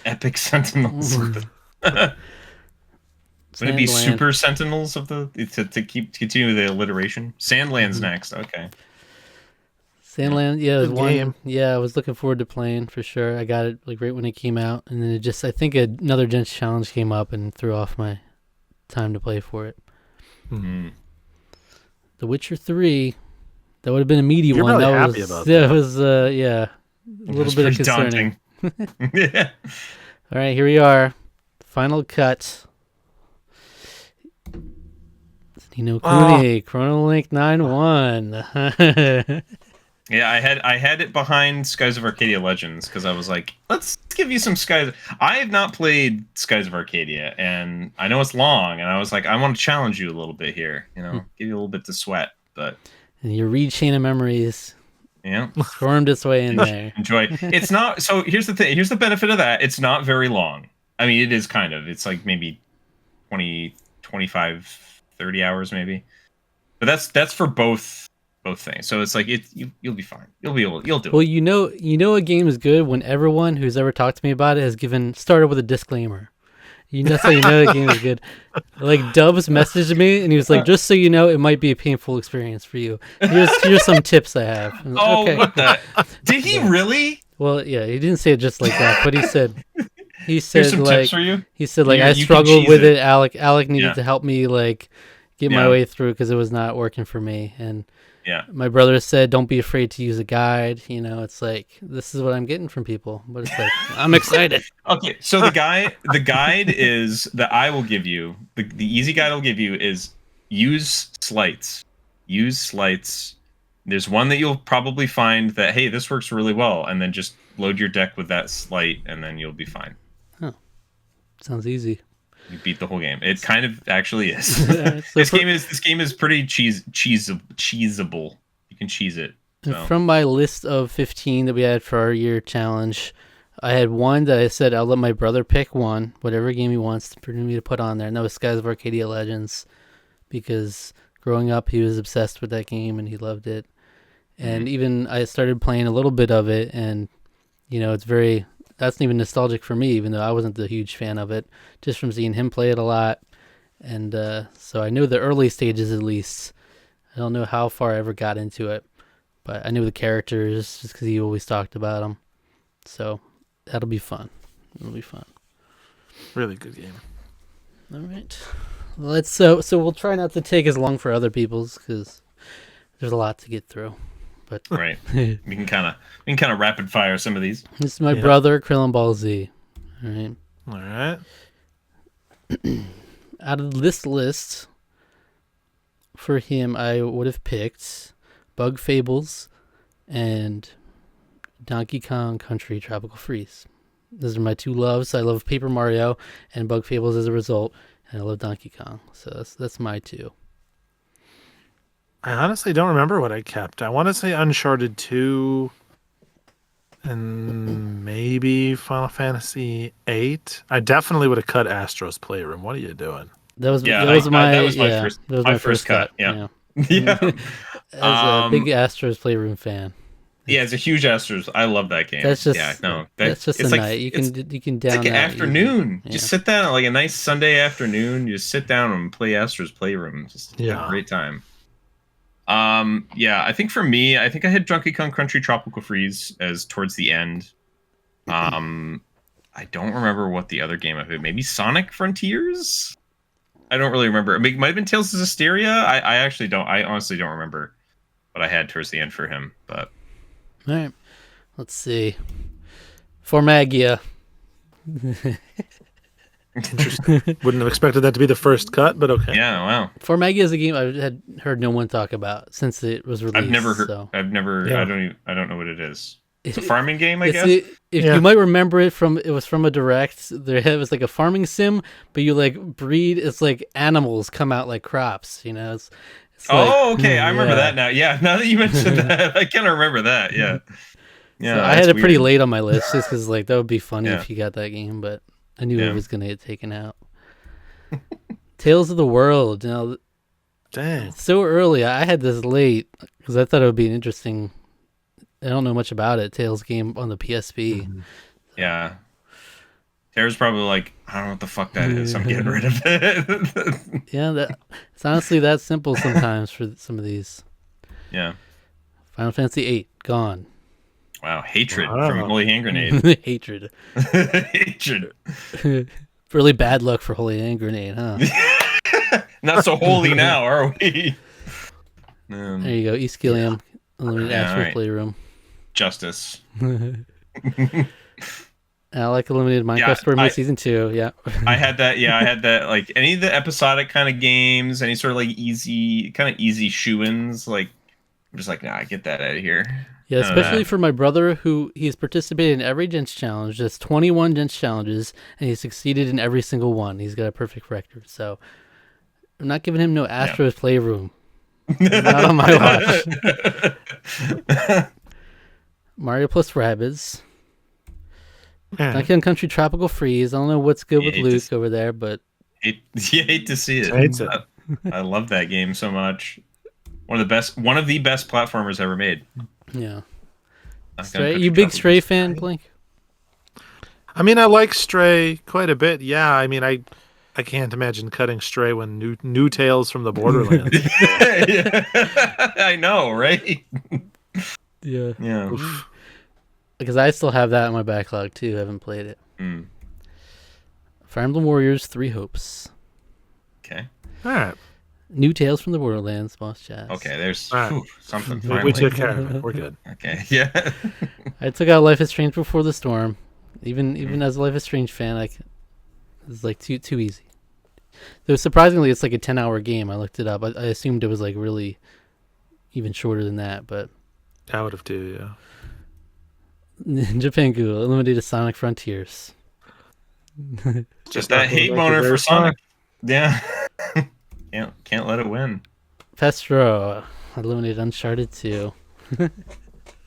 Epic Sentinels. Would it be Sandland. Super Sentinels of the to continue the alliteration? Sandland's next. Okay. Sandland, yeah, it was Good one. game. Yeah, I was looking forward to playing for sure. I got it like right when it came out, and then I think another Gents challenge came up and threw off my time to play for it. Mm. The Witcher 3, that would have been a meaty You're one. really That happy was about that that. was a little bit of concerning. Daunting. Yeah. All right, here we are, final cut. Nino Kuni, Chrono Link 9-1. Yeah, I had it behind Skies of Arcadia Legends because I was like, let's give you some Skies. I have not played Skies of Arcadia, and I know it's long, and I was like, I want to challenge you a little bit here, give you a little bit to sweat, but And your read chain of memories squirmed its way in there. Enjoy. It's not. So here's the thing. Here's the benefit of that. It's not very long. I mean, it is kind of. It's like maybe 20, 25, 30 hours maybe. But that's for both things. So it's like you'll be fine. You'll do it. Well, you know a game is good when everyone who's ever talked to me about it has started with a disclaimer. That's how you know the game is good. Like Dubs messaged me and he was like, "Just so you know, it might be a painful experience for you. Here's some tips I have." I was like, Oh, okay. what the? Did he really? Well, yeah, he didn't say it just like that, but he said Here's some like tips for you. he said like You I can struggled cheese with it. it. Alec needed to help me like get my Yeah. way through because it was not working for me. And Yeah. my brother said, "Don't be afraid to use a guide." It's like this is what I'm getting from people, but it's like I'm excited. Okay, so the guide is that I will give you. The easy guide I'll give you is use slights. Use slights. There's one that you'll probably find that, hey, this works really well, and then just load your deck with that slight, and then you'll be fine. Sounds easy. You beat the whole game. It kind of actually is. So This game is pretty cheesable. You can cheese it. And So. from my list of 15 that we had for our year challenge, I had one that I said I'll let my brother pick one, whatever game he wants for me to put on there. And that was Skies of Arcadia Legends, because growing up he was obsessed with that game and he loved it. And even I started playing a little bit of it, and that's even nostalgic for me, even though I wasn't the huge fan of it, just from seeing him play it a lot. And so I knew the early stages at least. I don't know how far I ever got into it, but I knew the characters just because he always talked about them. So that'll be fun. It'll be fun. Really good game. All right. So we'll try not to take as long for other people's because there's a lot to get through. But Right. We can kind of rapid fire some of these. This is my brother, Krillin Ball Z. All right. All right. Out of this list, for him, I would have picked Bug Fables and Donkey Kong Country Tropical Freeze. Those are my two loves. I love Paper Mario and Bug Fables as a result, and I love Donkey Kong. So that's my two. I honestly don't remember what I kept. I want to say Uncharted 2 and maybe Final Fantasy 8. I definitely would have cut Astro's Playroom. What are you doing? That was Yeah, my first cut. Yeah. Yeah. As a big Astros Playroom fan. Yeah, it's a huge Astros. I love that game. That's just that's just a night. You can down it's like an afternoon. Yeah. Just sit down like a nice Sunday afternoon. You just sit down and play Astros Playroom. Just have a great time. I think for me, I think I had Donkey Kong Country Tropical Freeze as towards the end. I don't remember what the other game I had. Maybe Sonic Frontiers? I don't really remember. It might have been Tales of Zestiria. I actually don't. I honestly don't remember. what I had towards the end for him. But All right. Let's see. Formagia. Interesting. Wouldn't have expected that to be the first cut, but okay. yeah, wow. Formagia is a game I had heard no one talk about since it was released. I've never heard. So. I've never. Yeah. I don't know what it is. It's a farming game, I guess. If you might remember it was from a direct. It was like a farming sim, but you like breed. It's like animals come out like crops. You know. It's okay. I remember that now. Yeah. Now that you mentioned that, I kind of remember that. Yeah. Yeah. So I had it pretty late on my list just because like that would be funny if you got that game, but I knew it was gonna get taken out. Tales of the World. Now, dang, so early. I had this late because I thought it would be an interesting. I don't know much about it. Tales game on the PSP. Mm-hmm. Yeah. Tara's probably like, I don't know what the fuck that is. I'm getting rid of it. Yeah, it's honestly that simple sometimes for some of these. Yeah. Final Fantasy VIII gone. Wow, hatred from Holy Hand Grenade. Hatred. Hatred. Really bad luck for Holy Hand Grenade, huh? Not so holy now, are we? There you go, East Gilliam, Unlimited Astral Playroom. Justice. I like Illuminated Minecraft Story Mode Season 2, yeah. I had that, like any of the episodic kind of games, any sort of like easy shoo-ins, like, I'm just like, nah, get that out of here. Yeah, especially for my brother, who he's participated in every Gents challenge. There's 21 Gents challenges, and he's succeeded in every single one. He's got a perfect record, so I'm not giving him no Astro's Playroom. Not on my watch. Mario plus Rabbids. Donkey Country Tropical Freeze. I don't know what's good with Luke over there, but you hate to see it. I love that game so much. One of the best platformers ever made. Yeah. Stray, you big Stray fan, Blink? I mean, I like Stray quite a bit. Yeah, I mean, I can't imagine cutting Stray when new Tales from the Borderlands. I know, right? Yeah. Yeah. Because I still have that in my backlog too. I haven't played it. Fire Emblem Warriors 3 Hopes. Okay. All right. New Tales from the Borderlands, Boss Jazz. Okay, there's something. We took care of it. We're good. Okay, yeah. I took out Life is Strange Before the Storm. Even as a Life is Strange fan, it's like too easy. Though surprisingly, it's like a 10-hour game. I looked it up. I assumed it was like really even shorter than that, but I would have too. Yeah. Ninja Pengu, Eliminated Sonic Frontiers. Just that hate boner for Sonic. Yeah. Can't let it win. Pestro, Eliminated Uncharted 2.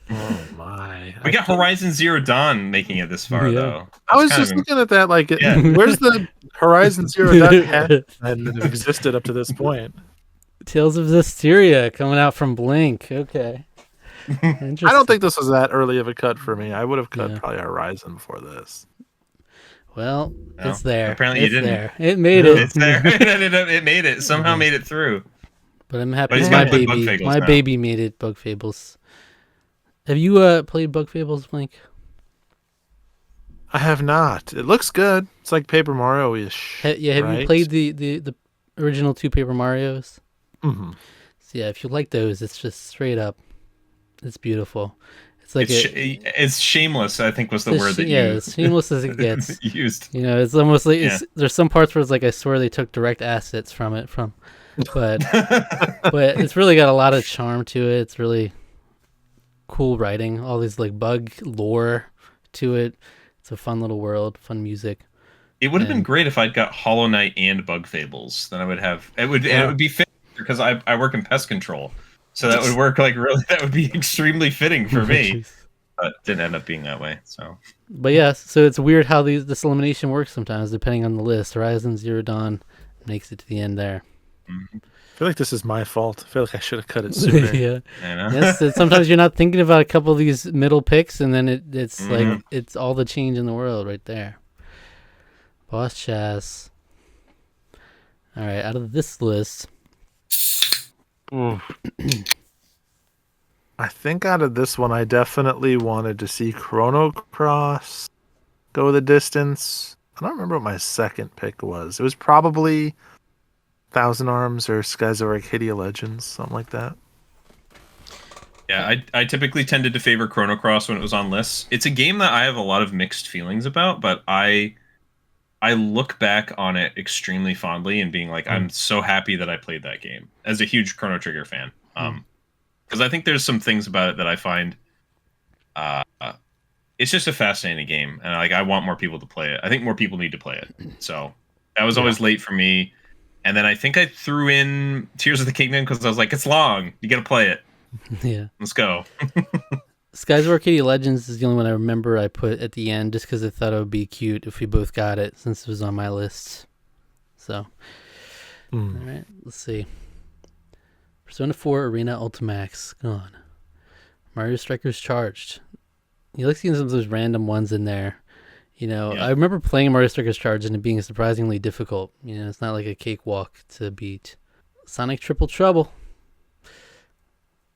Oh my! We got Horizon Zero Dawn making it this far though. I was just looking at that. Like, where's the Horizon Zero Dawn that have existed up to this point? Tales of Zestiria coming out from Blink. Okay. I don't think this was that early of a cut for me. I would have cut probably Horizon before this. Well, it's there. Apparently, you didn't. There. It made it. It's there. It made it. Somehow made it through. But I'm happy. My baby. My baby made it. Bug Fables. Have you played Bug Fables, Blink? I have not. It looks good. It's like Paper Mario-ish. Have you played the original 2 Paper Marios? Mm-hmm. So yeah, if you like those, it's just straight up. It's beautiful. It's like it's shameless. I think was the word that as shameless as it gets. Used. You know, it's almost like there's some parts where it's like I swear they took direct assets from it, but it's really got a lot of charm to it. It's really cool writing. All these like bug lore to it. It's a fun little world, fun music. It would have been great if I'd got Hollow Knight and Bug Fables. Then I would have it would be fit because I work in pest control. So that would work that would be extremely fitting for me. But didn't end up being that way. So but yeah, so it's weird how this elimination works sometimes depending on the list. Horizon Zero Dawn makes it to the end there. I feel like this is my fault. I feel like I should have cut it sooner. Yeah. I know. Yes, sometimes you're not thinking about a couple of these middle picks and then it's like it's all the change in the world right there. Boss Chaz. All right, out of this list. I think out of this one, I definitely wanted to see Chrono Cross go the distance. I don't remember what my second pick was. It was probably Thousand Arms or Skyzoric Hydia Legends, something like that. Yeah, I typically tended to favor Chrono Cross when it was on lists. It's a game that I have a lot of mixed feelings about, but I look back on it extremely fondly and being like, I'm so happy that I played that game as a huge Chrono Trigger fan. Because I think there's some things about it that I find it's just a fascinating game, and I want more people to play it. I think more people need to play it. So that was always late for me. And then I think I threw in Tears of the Kingdom because I was like, it's long. You got to play it. Yeah. Let's go. Skies of Arcadia Legends is the only one I remember I put at the end just because I thought it would be cute if we both got it since it was on my list. So, all right, let's see. Persona 4 Arena Ultimax gone. Mario Strikers Charged. You like seeing some of those random ones in there. You know, I remember playing Mario Strikers Charged and it being surprisingly difficult. You know, it's not like a cakewalk to beat. Sonic Triple Trouble.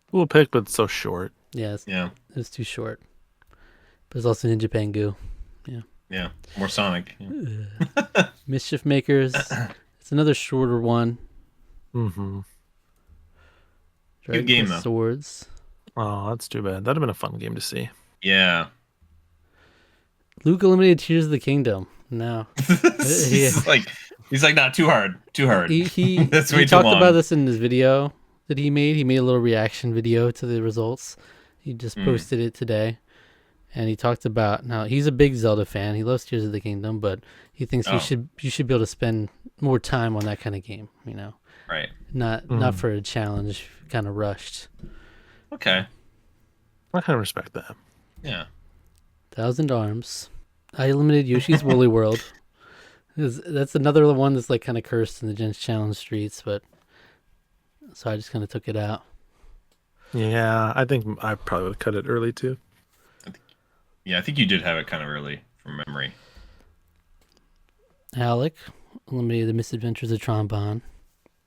Cool pick, but it's so short. Yeah, it's too short. But it's also Ninja Pengu. Yeah, more Sonic. Yeah. Mischief Makers. It's another shorter one. Mm-hmm. Good game, though. Swords. Oh, that's too bad. That'd have been a fun game to see. Yeah. Luke eliminated Tears of the Kingdom. No. he's like, nah, too hard. He That's way he too talked long. about this in his video that he made. He made a little reaction video to the results. He just posted it today. And he talked about, now he's a big Zelda fan. He loves Tears of the Kingdom, but he thinks you should be able to spend more time on that kind of game, you know. Right. Not for a challenge, kind of rushed. Okay. I kind of respect that. Yeah. Thousand Arms. I eliminated Yoshi's Woolly World. That's another one that's like kind of cursed in the Gents Challenge streets, but so I just kind of took it out. Yeah, I think I probably would have cut it early too. I think you did have it kind of early from memory. Alec eliminated The Misadventures of Trombone.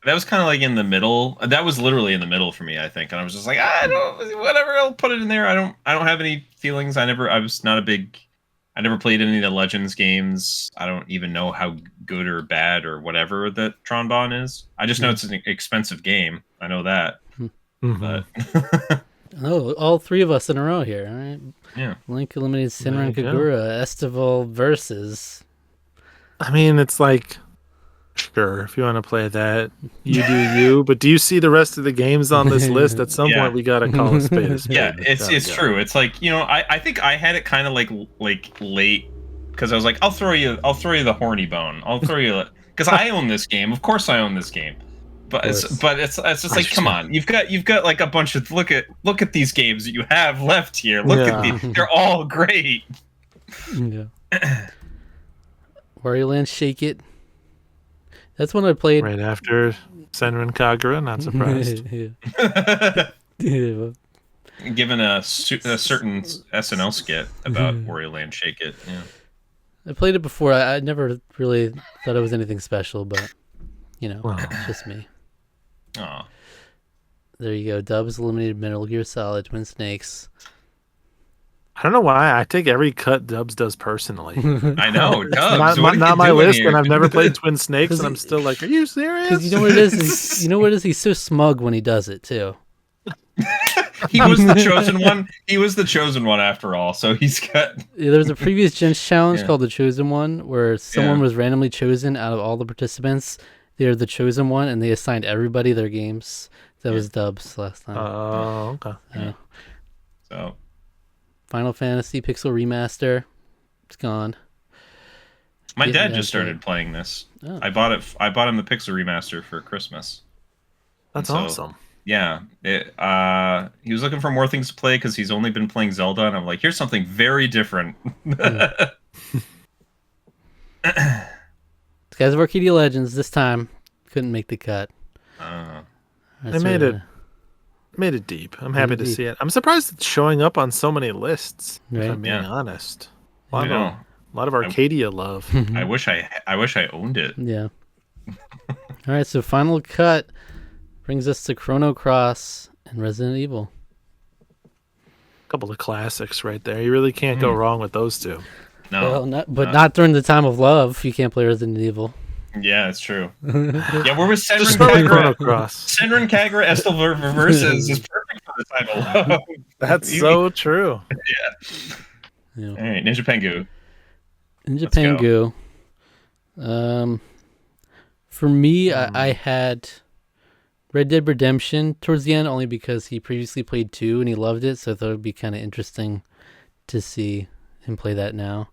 That was kind of like in the middle. That was literally in the middle for me, I think. And I was just like, whatever, I'll put it in there. I don't have any feelings. I never played any of the Legends games. I don't even know how good or bad or whatever that Trombone is. I just know it's an expensive game. I know that. But Oh, all three of us in a row here. All right. Yeah. Link eliminated Senran Kagura. Estival versus. I mean, it's like, sure, if you want to play that, you do you. But do you see the rest of the games on this list? At some point, we gotta call a spade a spade. Yeah, it's true. It's like, you know, I think I had it kind of like late because I was like, I'll throw you the horny bone. I'll throw you because I own this game. Of course, I own this game. But it's just like, come on, you've got like a bunch of look at these games that you have left here. Look at these, they're all great. Yeah. Wario Land Shake It. That's one I played right after Senran Kagura. Not surprised. Given a certain SNL skit about Wario Land Shake It. Yeah. I played it before. I never really thought it was anything special, but you know, it's just me. Aw. There you go. Dubs eliminated Metal Gear Solid Twin Snakes. I don't know why I take every cut Dubs does personally. I know, Dubs. Not my list, and I've never played Twin Snakes, and I'm still like, are you serious? Because you know what it is? You know what it is? He's so smug when he does it too. He was the chosen one. He was the chosen one after all. So he's got. There was a previous Gents challenge called the Chosen One, where someone was randomly chosen out of all the participants. They're the chosen one, and they assigned everybody their games. That was Dubs last time. Oh, okay. So, Final Fantasy Pixel Remaster, it's gone. My dad just started playing this. Oh. I bought him the Pixel Remaster for Christmas. That's awesome. Yeah, he was looking for more things to play because he's only been playing Zelda, and I'm like, here's something very different. Skies of Arcadia Legends this time couldn't make the cut. They made it deep. I'm happy to see it. I'm surprised it's showing up on so many lists. Right? If I'm being honest, a lot of Arcadia love. I wish I owned it. Yeah. All right, so final cut brings us to Chrono Cross and Resident Evil. A couple of classics right there. You really can't go wrong with those two. No, well, not during the time of love. You can't play Resident Evil. Yeah, it's true. Yeah, where was Senran Kagura? Senran Kagura Estival versus is perfect for the title. That's so true. Yeah. All right, Ninja Pengu. Ninja Pengu. For me, I had Red Dead Redemption towards the end, only because he previously played 2 and he loved it, so I thought it would be kind of interesting to see him play that now.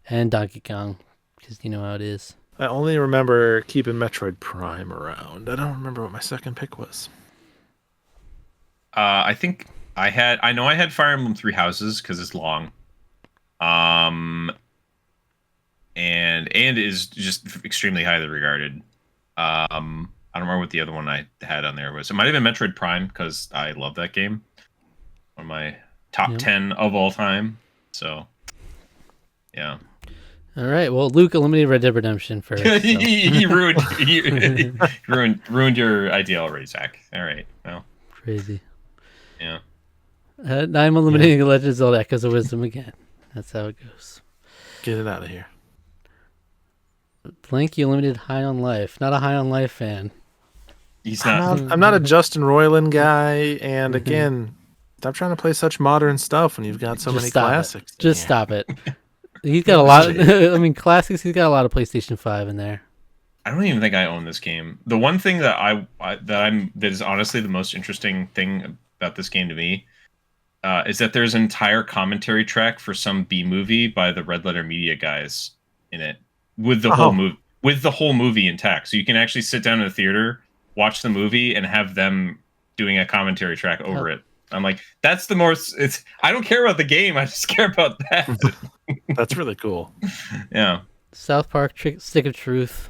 And Donkey Kong, because you know how it is. I only remember keeping Metroid Prime around. I don't remember what my second pick was. I think I know I had Fire Emblem Three Houses because it's long. And is just extremely highly regarded. I don't remember what the other one I had on there was. It might have been Metroid Prime because I love that game. One of my top 10 of all time. So, yeah. All right. Well, Luke eliminated Red Dead Redemption first. So. he ruined your idea already, Zach. All right. Well, crazy. Yeah. Now I'm eliminating Legend of Zelda: Echoes of Wisdom again. That's how it goes. Get it out of here. Blink, you eliminated High on Life. Not a High on Life fan. He's not. I'm not a Justin Roiland guy, and again, stop trying to play such modern stuff when you've got so many classics. Just stop it. He's got a lot of, I mean, classics. He's got a lot of PlayStation 5 in there. I don't even think I own this game. The one thing that that is honestly the most interesting thing about this game to me is that there's an entire commentary track for some B movie by the Red Letter Media guys in it with the whole movie intact. So you can actually sit down in the theater, watch the movie, and have them doing a commentary track over it. I'm like, that's the most. I don't care about the game. I just care about that. That's really cool. Yeah. South Park Stick of Truth.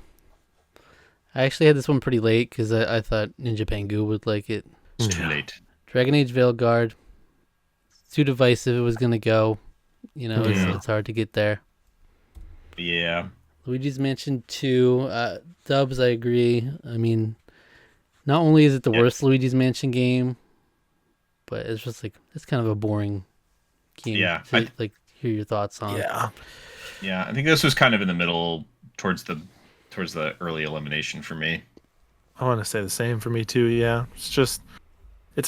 I actually had this one pretty late because I thought Ninja Pengu would like it. It's too late. Dragon Age Veilguard. It's too divisive. It was gonna go. You know, it's hard to get there. Yeah. Luigi's Mansion 2. Dubs, I agree. I mean, not only is it the worst Luigi's Mansion game, but it's just like it's kind of a boring game. Yeah. To, hear your thoughts on. Yeah. I think this was kind of in the middle towards the early elimination for me. I want to say the same for me too. Yeah, it's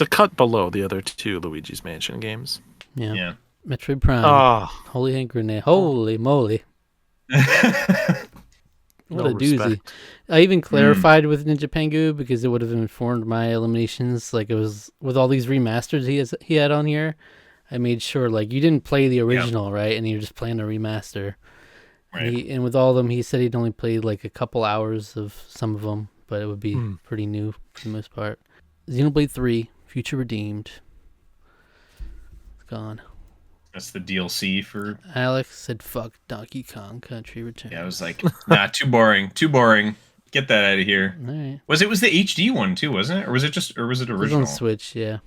a cut below the other 2 Luigi's Mansion games. Yeah. Metroid Prime. Holy hand grenade. Holy moly. What a doozy. Respect. I even clarified with Ninja Pengu because it would have informed my eliminations. Like, it was with all these remasters he had on here. I made sure, like, you didn't play the original, right? And you're just playing a remaster. Right. And with all of them, he said he'd only played like a couple hours of some of them, but it would be pretty new for the most part. Xenoblade 3, Future Redeemed. It's gone. That's the DLC for... Alex said, fuck Donkey Kong Country Returns. Yeah, I was like, nah, too boring. Get that out of here. All right. Was the HD one too, wasn't it? Or was it original? It was on Switch, yeah.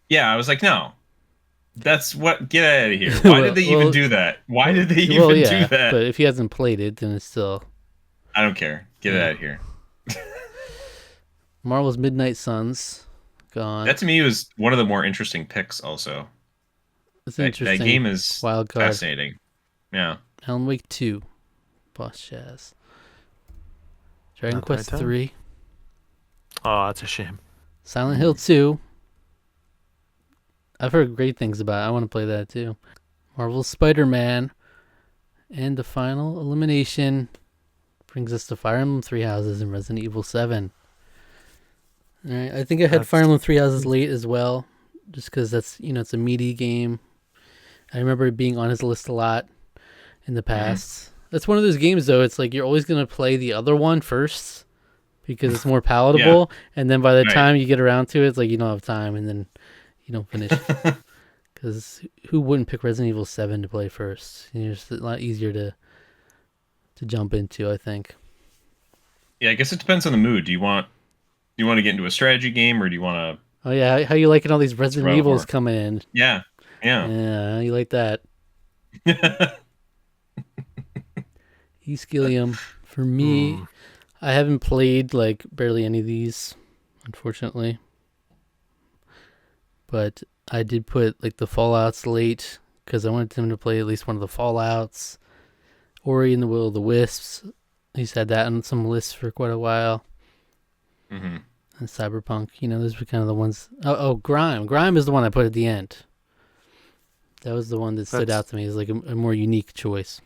Yeah, I was like, no. That's what... Get out of here. Why did they even do that? Why did they even do that? But if he hasn't played it, then it's still... I don't care. Get it out of here. Marvel's Midnight Suns. Gone. That to me was one of the more interesting picks also. It's interesting. That game is wild card. Fascinating. Yeah. Alan Wake 2. Boss Jazz. Dragon Quest 3. Oh, that's a shame. Silent Hill 2. I've heard great things about it. I want to play that too. Marvel's Spider-Man. And the final elimination brings us to Fire Emblem Three Houses and Resident Evil 7. All right, I think I had Fire Emblem Three Houses late as well, just because that's, it's a meaty game. I remember it being on his list a lot in the past. That's one of those games, though. It's like you're always going to play the other one first because it's more palatable. And then by the time you get around to it, it's like you don't have time and then you don't finish. Because who wouldn't pick Resident Evil 7 to play first? It's a lot easier to jump into, I think. Yeah, I guess it depends on the mood. Do you want to get into a strategy game, or do you want to... Oh, yeah. How you liking all these Resident Evils coming in? Yeah. Yeah, you like that. Eskilium. For me, I haven't played like barely any of these, unfortunately. But I did put like the Fallouts late because I wanted him to play at least one of the Fallouts. Ori and the Will of the Wisps. He's had that on some lists for quite a while. and Cyberpunk. Those were kind of the ones. Oh, Grime. Grime is the one I put at the end. That was the one that stood out to me as like a more unique choice.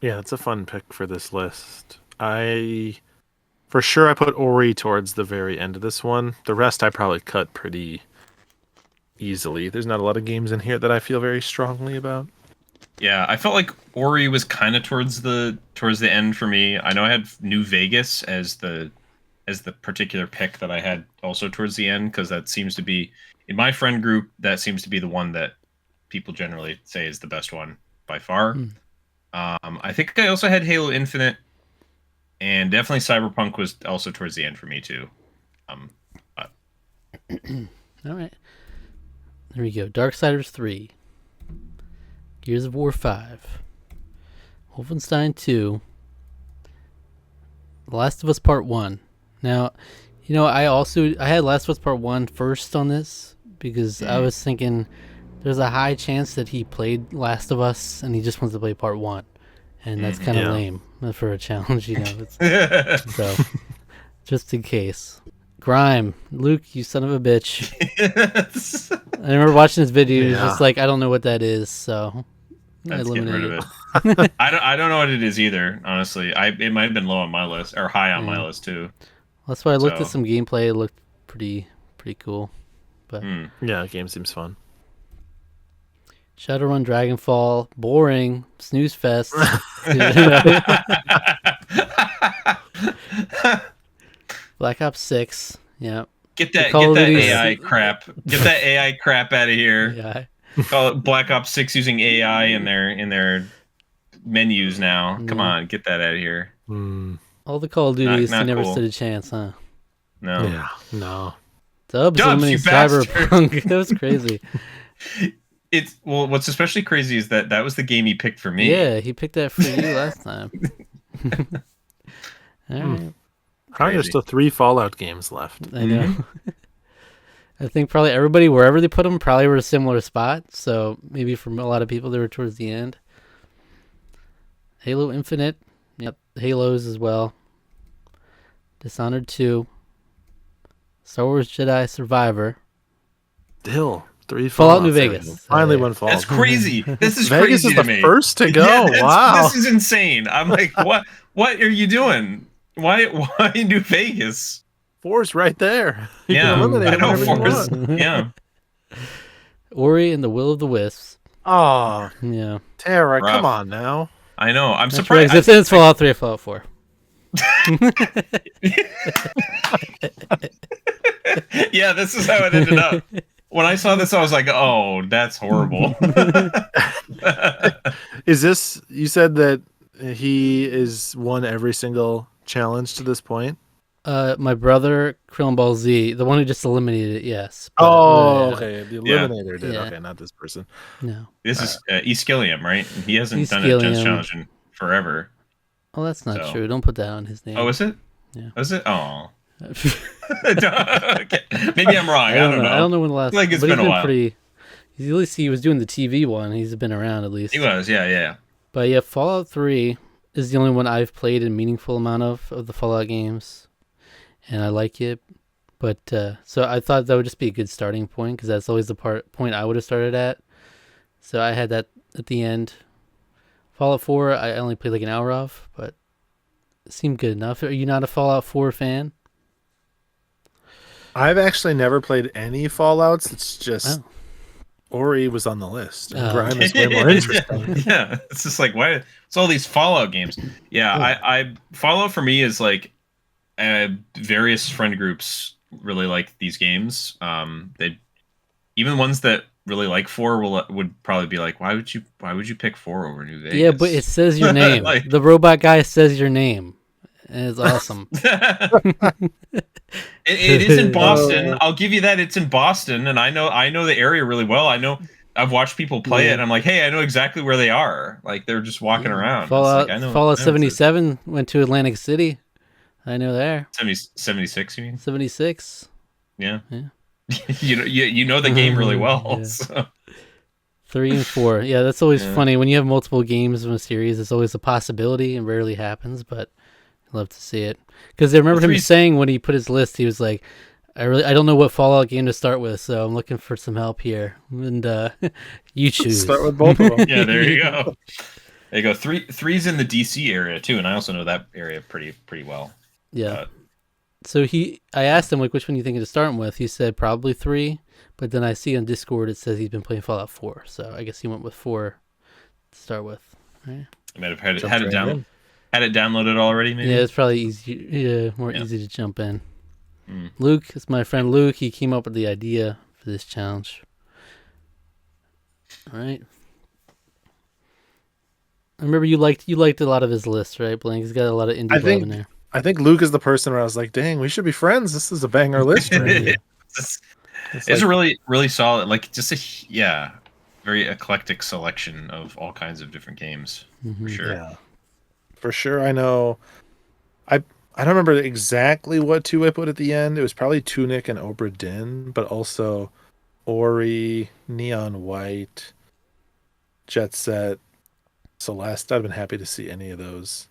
Yeah, it's a fun pick for this list. For sure, I put Ori towards the very end of this one. The rest I probably cut pretty easily. There's not a lot of games in here that I feel very strongly about. Yeah, I felt like Ori was kind of towards the end for me. I know I had New Vegas as the particular pick that I had also towards the end, because that seems to be, in my friend group, that seems to be the one that people generally say is the best one by far. I think I also had Halo Infinite, and definitely Cyberpunk was also towards the end for me too. All right, there we go. Darksiders 3, Gears of War 5, Wolfenstein 2, The Last of Us Part 1. Now, I had Last of Us Part 1 first on this because I was thinking there's a high chance that he played Last of Us and he just wants to play Part 1. And that's kind of lame for a challenge, So, just in case. Grime. Luke, you son of a bitch. I remember watching this video. He was just like, I don't know what that is, so I eliminated it. I don't know what it is either, honestly. It might have been low on my list, or high on my list, too. That's why I looked at some gameplay. It looked pretty cool. But yeah, the game seems fun. Shadowrun, Dragonfall, boring, snooze fest. Black Ops 6, yeah. Get that AI crap. Get that AI crap out of here. Yeah. Call it Black Ops 6 using AI in their menus now. Come on, get that out of here. All the Call of Duties, not never cool. stood a chance, huh? No. Yeah, no. Dubs, you Cyberpunk. That was crazy. What's especially crazy is that was the game he picked for me. Yeah, he picked that for you last time. All right. Probably there's still 3 Fallout games left. I know. I think probably everybody, wherever they put them, probably were a similar spot. So maybe for a lot of people, they were towards the end. Halo Infinite. Yep. Halos as well. Dishonored 2. Star Wars Jedi Survivor. Still 3 Fallout New Vegas. Finally one Fallout. That's crazy. This is Vegas crazy is to the me. first to go. Yeah, wow. This is insane. I'm like, what are you doing? Why New Vegas? 4's right there. You Yeah, can eliminate I know whenever you 4's. want. Yeah. Ori and the Will of the Wisps. Oh, Yeah. Tara, Rough. come on now. I know. I'm That's surprised. right, it's Fallout 3 or Fallout 4. Yeah, this is how it ended up. When I saw this, I was like, "Oh, that's horrible." Is this? You said that he is won every single challenge to this point. My brother, Krillin Ball Z, the one who just eliminated it, yes. But, yeah. Okay. The Eliminator did. Yeah. Okay, not this person. No. This is Eskillium, right? He hasn't done a Eskillium. Gents challenge in forever. Oh, that's not So. true. Don't put that on his name. Oh, is it? Yeah. Was it? Oh. Okay. Maybe I'm wrong. I don't know. I don't know when the last. Like it's but been he's a while. At least he was doing the TV one. He's been around at least. He was, yeah. But yeah, Fallout 3 is the only one I've played a meaningful amount of the Fallout games, and I like it. But so I thought that would just be a good starting point because that's always the point I would have started at. So I had that at the end. Fallout 4, I only played like an hour of, but it seemed good enough. Are you not a Fallout 4 fan? I've actually never played any Fallouts. It's just Ori was on the list. And Grime is way more interesting. Yeah, it's just like why? It's all these Fallout games. Yeah, I Fallout for me is like various friend groups really like these games. They even ones that really like 4 would probably be like, why would you pick 4 over New Vegas? Yeah, but it says your name. Like- the robot guy says your name, and it's awesome. It is in Boston. I'll give you that. It's in Boston, and I know the area really well. I've watched people play it, and I'm like, hey, I know exactly where they are. Like they're just walking around. Fallout, it's like, I know, Fallout 77 went to Atlantic City. I know there. 76, you mean? 76. Yeah. Yeah. you know the game really well. Yeah. So. 3 and 4. Yeah, that's always funny when you have multiple games in a series. It's always a possibility and rarely happens, but love to see it. Because I remember him three's- saying when he put his list, he was like, I don't know what Fallout game to start with, so I'm looking for some help here. And you choose. Start with both of them. Yeah, there you go. There you go. Three's in the DC area too, and I also know that area pretty well. Yeah. So I asked him like which one you thinking to start with. He said probably 3, but then I see on Discord it says he's been playing Fallout 4, so I guess he went with 4 to start with. Right? I might have had it downloaded already. Maybe. Yeah, it's probably more easy to jump in. Luke, it's my friend Luke. He came up with the idea for this challenge. All right. I remember you liked a lot of his lists, right, Blink? He's got a lot of indie love in there. I think Luke is the person where I was like, dang, we should be friends. This is a banger list. Right? It's a really, really solid, like just a very eclectic selection of all kinds of different games. For sure. Yeah. For sure. I know. I don't remember exactly what 2 I put at the end. It was probably Tunic and Obra Dinn, but also Ori, Neon White, Jet Set, Celeste. I'd have been happy to see any of those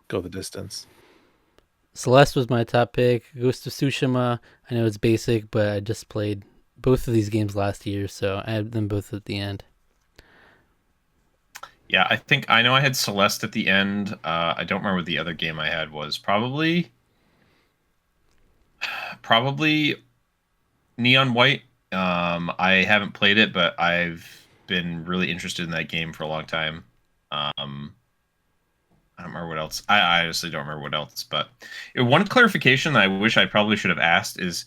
go the distance. Celeste was my top pick. Ghost of Tsushima, I know it's basic, but I just played both of these games last year, so I had them both at the end. Yeah, I know I had Celeste at the end. I don't remember what the other game I had was. Probably Neon White. I haven't played it, but I've been really interested in that game for a long time. I don't remember what else. I honestly don't remember what else. But one clarification that I wish I probably should have asked is,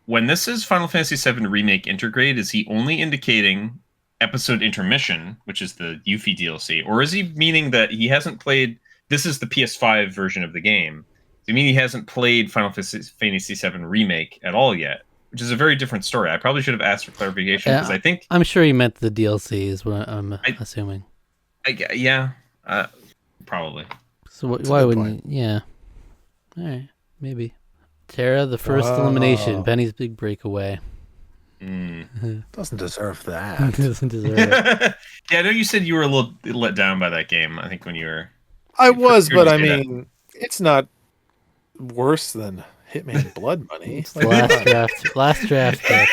when this is Final Fantasy VII Remake Intergrade, is he only indicating episode intermission, which is the Yuffie DLC, or is he meaning that he hasn't played? This is the PS5 version of the game. Does he mean he hasn't played Final Fantasy VII Remake at all yet? Which is a very different story. I probably should have asked for clarification because I think I'm sure he meant the DLC is what I'm assuming. Probably. So why wouldn't he? Yeah. All right, maybe. Terra, the first elimination. Benny's big breakaway. Doesn't deserve that. Doesn't deserve it. Yeah, I know you said you were a little let down by that game. I think when you were. I was, but I mean, it's not worse than Hitman Blood Money. It's the last draft pick.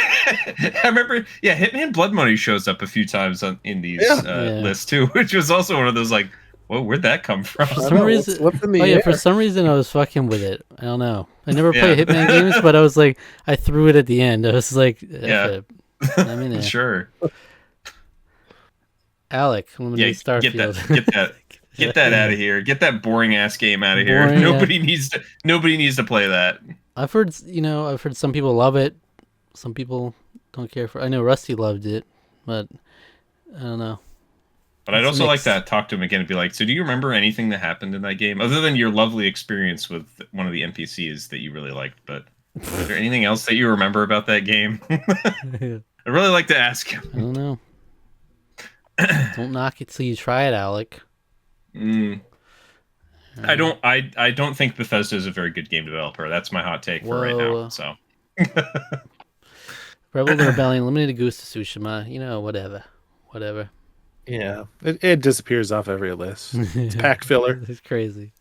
I remember, Hitman Blood Money shows up a few times in these lists too, which was also one of those like, whoa, where'd that come from? For some reason, for some reason I was fucking with it. I don't know. I never play Hitman games, but I was like, I threw it at the end. I was like, I'm in there. Sure. Alec, Starfield. Get that out of here. Get that boring ass game out of here. Nobody needs to play that. I've heard some people love it. Some people don't care for. I know Rusty loved it, but I don't know. But I'd also like to talk to him again and be like, so do you remember anything that happened in that game other than your lovely experience with one of the NPCs that you really liked? But is there anything else that you remember about that game? I'd really like to ask him. I don't know. Don't knock it till you try it, Alec. I don't think Bethesda is a very good game developer. That's my hot take for right now. So Rebel Rebellion, Limited Ghost of Tsushima, whatever. Yeah, it disappears off every list. It's pack filler. It's crazy.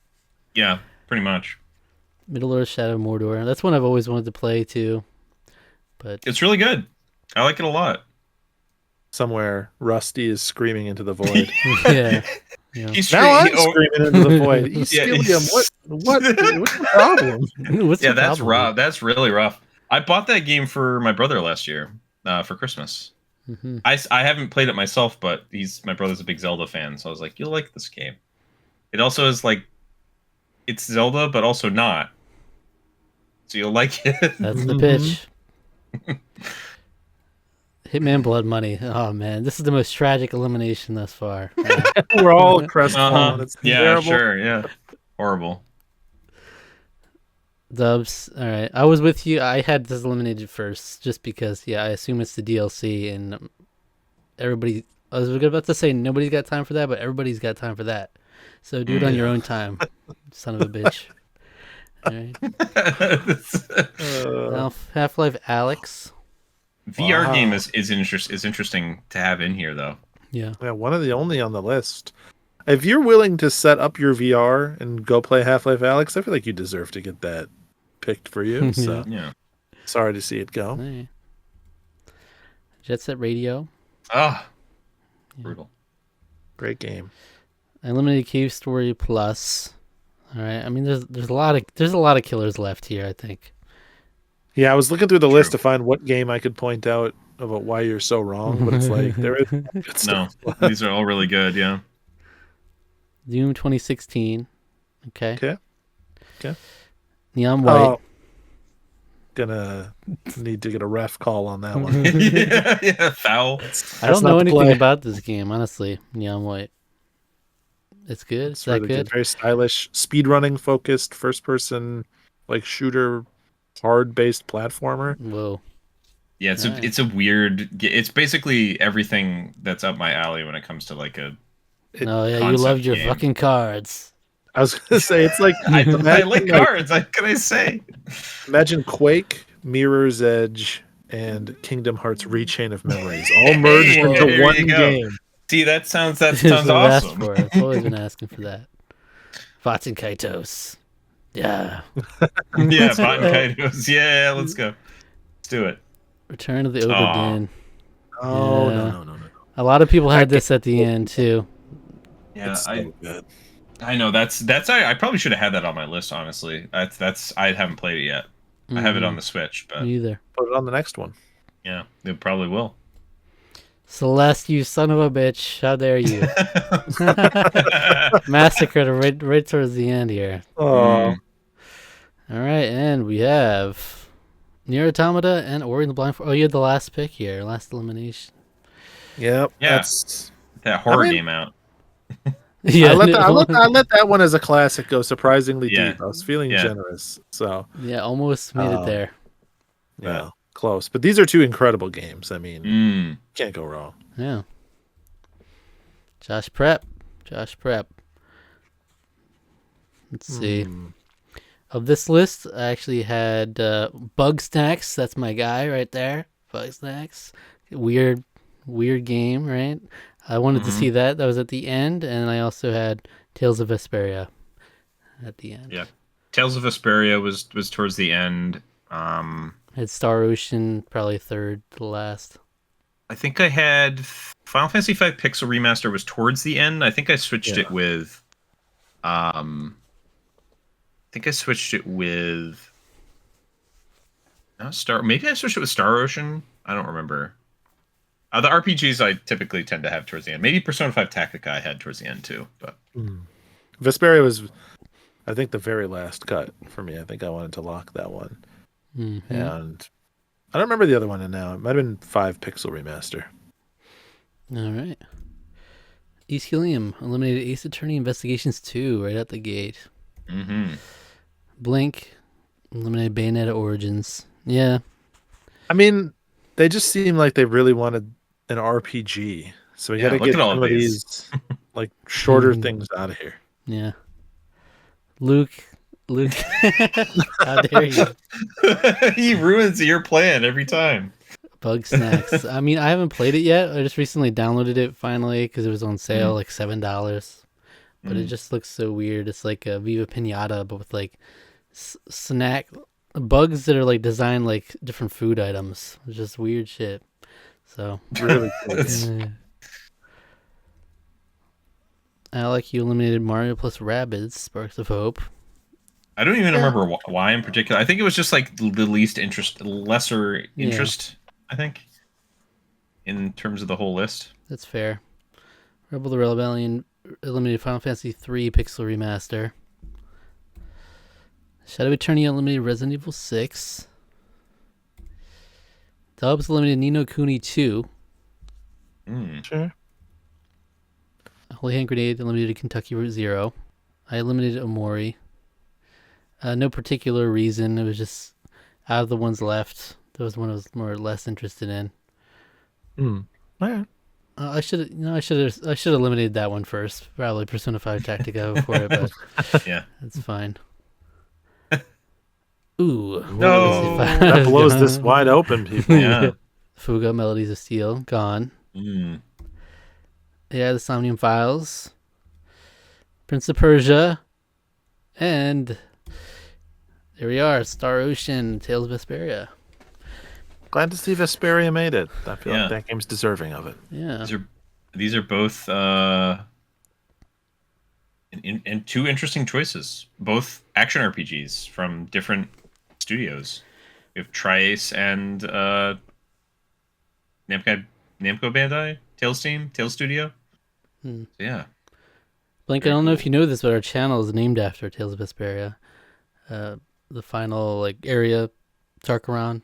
Yeah, pretty much. Middle-earth Shadow of Mordor. That's one I've always wanted to play too. But it's really good. I like it a lot. Somewhere Rusty is screaming into the void. Yeah. Now I'm screaming into the void. What's the problem? What's the that's problem? rough. That's really rough. I bought that game for my brother last year for Christmas. Mm-hmm. I haven't played it myself, but my brother's a big Zelda fan, so I was like, you'll like this game. It also is like, it's Zelda, but also not. So you'll like it. That's the pitch. Hitman Blood Money. Oh man, this is the most tragic elimination thus far. We're all crestfallen. It's terrible. Sure, yeah. Horrible. Dubs. All right, I was with you. I had this eliminated first, just because. I assume it's the DLC, and everybody. I was about to say nobody's got time for that, but everybody's got time for that. So do it on your own time, son of a bitch. All right. Now, Half-Life Alyx. VR game is interesting to have in here, though. Yeah, one of the only on the list. if you're willing to set up your VR and go play Half-Life Alyx, I feel like you deserve to get that picked for you. So Yeah. sorry to see it go. Hey. Jet Set Radio. Ah, brutal. Great game. Eliminated Cave Story Plus. All right. I mean, there's a lot of killers left here, I think. Yeah, I was looking through the list to find what game I could point out about why you're so wrong, but it's like there is good stuff left. These are all really good. Yeah. Doom 2016. Okay. Okay. Neon White. Oh, gonna need to get a ref call on that one. yeah, foul. I don't not know the anything play. about this game, honestly. Neon White. It's good. It's Is that really good? Very stylish, speedrunning focused, first person like shooter, hard based platformer. Whoa. Yeah, it's a weird. It's basically everything that's up my alley when it comes to like a. Oh yeah, you concept loved your game. fucking cards. I was gonna say it's like I imagine, like cards. What can I say? Imagine Quake, Mirror's Edge, and Kingdom Hearts Rechain of Memories all merged Hey, into there one you go. game. See, that sounds That's what I've asked awesome. for. I've always been asking for that. Bots and Kaitos. Yeah. Yeah, Bot and Kaitos. Yeah, let's go. Let's do it. Return of the Obra Dinn. Oh Yeah. no. A lot of people had this at the end too. Yeah, It's so good. I know that's I probably should have had that on my list. Honestly, that's I haven't played it yet. I have it on the Switch, but Me either. Put it on the next one. yeah, it probably will. Celeste, you son of a bitch! How dare you? Massacred right towards the end here. Oh, All right, and we have Nier Automata and Ori and the Blind Forest. Oh, you had the last pick here, last elimination. yep. Yeah. That's, That horror I mean- game out. Yeah, I let that one as a classic go surprisingly Yeah. deep. I was feeling Yeah. generous. So yeah, almost made it there. yeah, close. But these are two incredible games. I mean, Mm. can't go wrong. Yeah. Josh Prep. Let's see. Of this list, I actually had Bug Snacks. That's my guy right there. Bug Snacks. Weird game, right? I wanted to see that. That was at the end. And I also had Tales of Vesperia at the end. Yeah, Tales of Vesperia was towards the end. I had Star Ocean probably third to last. I think I had Final Fantasy V Pixel Remaster was towards the end. I think I switched it with not Star. Maybe I switched it with Star Ocean. I don't remember. The RPGs I typically tend to have towards the end. Maybe Persona 5 Tactica I had towards the end too. But Vesperia was, I think, the very last cut for me. I think I wanted to lock that one. Mm-hmm. And I don't remember the other one now. It might have been 5 Pixel Remaster. All right. East Helium eliminated Ace Attorney Investigations 2 right out the gate. Blink eliminated Bayonetta Origins. Yeah. I mean, they just seem like they really wanted an RPG. So we got to look get at all some of of these. these like shorter things out of here. Yeah. Luke. How dare you? He ruins your plan every time. Bug Snacks. I mean, I haven't played it yet. I just recently downloaded it finally because it was on sale, like $7. But it just looks so weird. It's like a Viva Pinata, but with like snack bugs that are like designed like different food items. It's just weird shit. So Really cool. yeah. Alec, you eliminated Mario plus Rabbids, Sparks of Hope. I don't even remember why in particular. I think it was just like the lesser interest. I think in terms of the whole list. That's fair. Rebel the Rebellion eliminated Final Fantasy 3 Pixel Remaster. Shadow Eternity eliminated Resident Evil 6. Dubs eliminated Ni no Kuni 2. Sure. Holy Hand Grenade eliminated Kentucky Route Zero. I eliminated Omori. No particular reason. It was just out of the ones left. That was one I was more or less interested in. All right. I should have eliminated that one first. Probably Persona 5 Tactica before it, but Yeah. that's fine. Ooh. No. That blows this wide open, people. Yeah. Fuga Melodies of Steel gone. Mm. Yeah, the Somnium Files. Prince of Persia, and there we are, Star Ocean, Tales of Vesperia. Glad to see Vesperia made it. I feel like that game's deserving of it. Yeah. These are both in two interesting choices. Both action RPGs from different studios. We have Tri-Ace and Namco Bandai, Tales Studio. So, yeah. Blink, I don't know if you know this, but our channel is named after Tales of Vesperia. The final area, Tarqaron.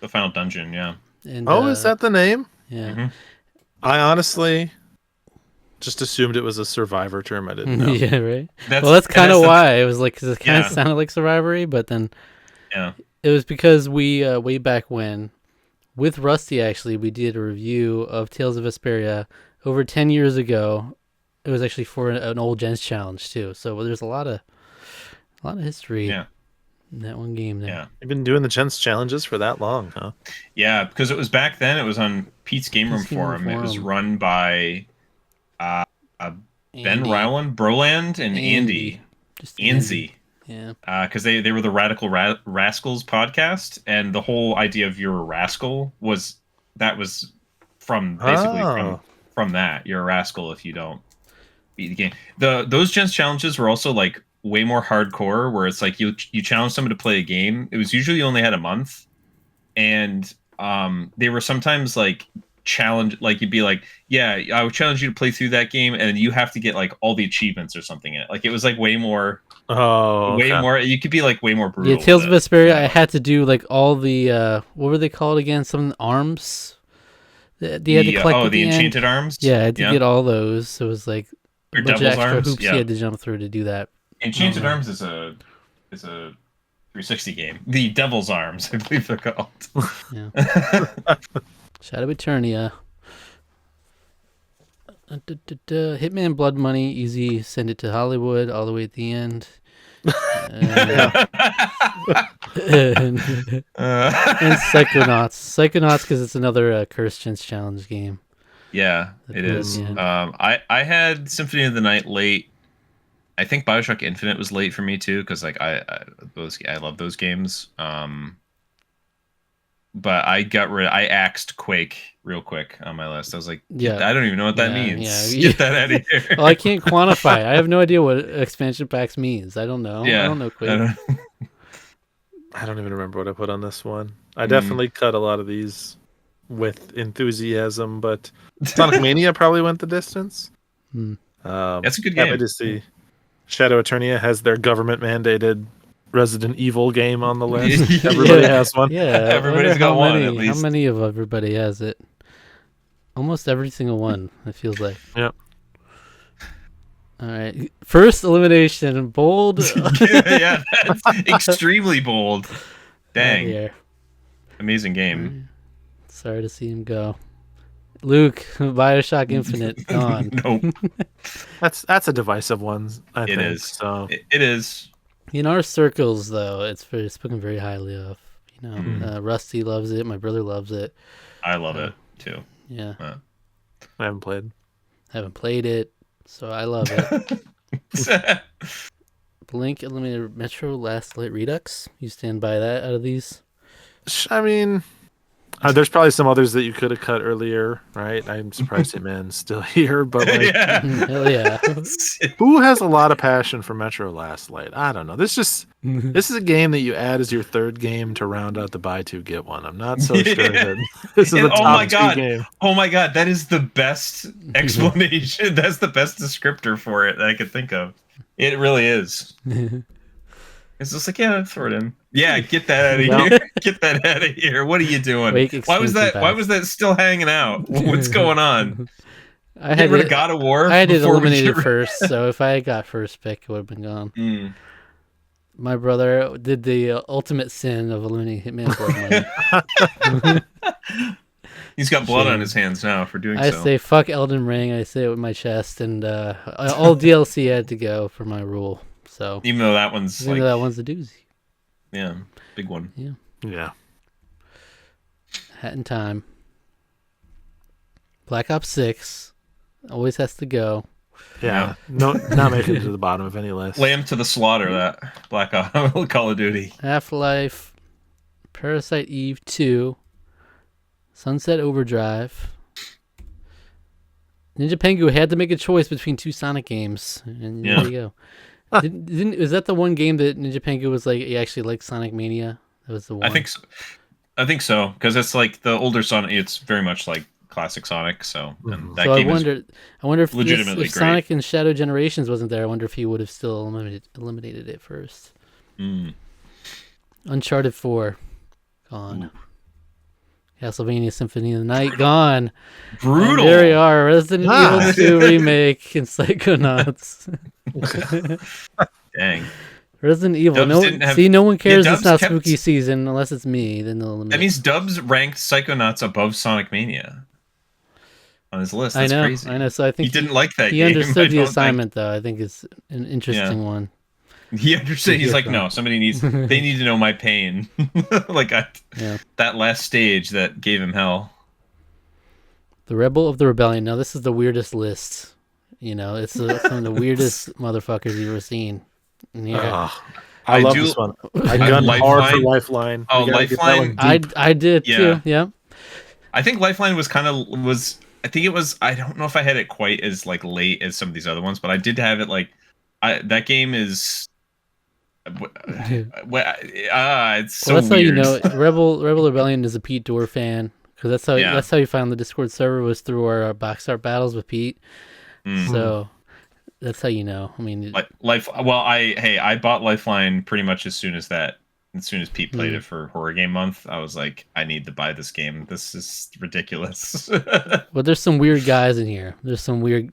The final dungeon, yeah. And, is that the name? Yeah. Mm-hmm. I honestly just assumed it was a Survivor term. I didn't know. Yeah, right. That's kind of why it was because it kind of sounded like Survivory, but then it was because we way back when, with Rusty actually, we did a review of Tales of Vesperia over 10 years ago. It was actually for an old Gents challenge too, so there's a lot of history. Yeah. In that one game there. Yeah. You've been doing the Gents challenges for that long, huh? Yeah, because it was back then. It was on Pete's Game Room Forum. It was run by Ben Ryland, Broland, and Andy. Just Anzy. Yeah. Because they were the Radical Rascals podcast, and the whole idea of you're a rascal was from basically from that. You're a rascal if you don't beat the game. Those Gents challenges were also way more hardcore, where it's you challenge someone to play a game. It was usually only had a month, and they were sometimes challenge, you'd be I would challenge you to play through that game, and you have to get all the achievements or something in it. It was way more. More. You could be way more brutal. Yeah, Tales of Vesperia. I had to do all the what were they called again? Some arms. They had to collect the enchanted arms. Yeah, I had to get all those. So it was a bunch of extra arms. hoops you had to jump through to do that. Enchanted Arms is a 360 game. The Devil's Arms, I believe they're called. Yeah. Shadow Eternia. Hitman Blood Money, easy. Send it to Hollywood, all the way at the end. And Psychonauts. Psychonauts because it's another Cursed Gents challenge game. Yeah, it is. I had Symphony of the Night late. I think BioShock Infinite was late for me too, because I love those games. But I axed Quake real quick on my list. I was I don't even know what that means. Get that out of here. Well, I can't quantify. I have no idea what expansion packs means. I don't know. I don't know Quake. I don't even remember what I put on this one. I definitely cut a lot of these with enthusiasm, but Sonic Mania probably went the distance. That's a good game. Happy to see Shadow Eternia has their government-mandated Resident Evil game on the list. Everybody has one. Yeah, everybody's got one at least. How many of everybody has it? Almost every single one, it feels like. Yep. All right. First elimination, bold. Yeah, that's extremely bold. Dang. Amazing game. Sorry to see him go. Luke, BioShock Infinite, gone. Nope. That's a divisive one, I think. It is. So. It is. In our circles, though, it's spoken very highly of. Rusty loves it. My brother loves it. I love it, too. Yeah. I haven't played. Haven't played it, so I love it. Blink eliminated Metro Last Light Redux. You stand by that out of these? I mean, there's probably some others that you could have cut earlier, right? I'm surprised Hitman's still here, but hell yeah. Who has a lot of passion for Metro Last Light? I don't know. This is a game that you add as your third game to round out the buy two get one. I'm not so sure that this is a top two game. Oh my god, that is the best explanation. That's the best descriptor for it that I could think of. It really is. It's just throw it in. Yeah, get that out of here. Get that out of here. What are you doing? Why was that still hanging out? What's going on? I had rid of God of War. I had it eliminated first, so if I got first pick, it would have been gone. My brother did the ultimate sin of eliminating Hitman Blood Money. He's got blood on his hands now for doing so. I say fuck Elden Ring. I say it with my chest, and all DLC had to go for my rule. So even though that one's a doozy. Yeah, big one. Yeah. Hat in Time. Black Ops 6 always has to go. Yeah, no, not making it to the bottom of any list. Lamb to the slaughter, that Black Ops Call of Duty. Half-Life, Parasite Eve 2, Sunset Overdrive. Ninja Pengu had to make a choice between 2 Sonic games, and there you go. Is that the one game that Ninja Pengu was like? He actually liked Sonic Mania. That was the one. I think so, because it's like the older Sonic. It's very much like classic Sonic. So, and that so game I wonder if legitimately if Sonic and Shadow Generations wasn't there, I wonder if he would have still eliminated it first. Uncharted 4, gone. Ooh. Castlevania Symphony of the Night, gone. Brutal. And there we are, Resident Evil 2 remake and Psychonauts. Dang. Resident Evil. No one cares. It's not spooky season unless it's me. Then they'll eliminate. That means Dubs ranked Psychonauts above Sonic Mania on his list. That's crazy. I know. So I think he didn't like that. He understood the assignment, though. I think it's an interesting one. He understood. He's like, no, they need to know my pain. Like that last stage that gave him hell. The Rebel of the Rebellion. Now this is the weirdest list. It's some of the weirdest motherfuckers you've ever seen. Yeah. I love this one. I gun hard for Lifeline. Oh, Lifeline. I did too. Yeah. I think Lifeline was I think it was. I don't know if I had it quite as like late as some of these other ones, but I did have it like. That game is. It's so that's weird. How Rebel Rebellion is a Pete Dorr fan, because that's how you found the Discord server, was through our box art battles with Pete. So that's how you know. I mean, I bought Lifeline pretty much as soon as Pete played it for Horror Game Month. I was like, I need to buy this game. This is ridiculous. Well, there's some weird guys in here. There's some weird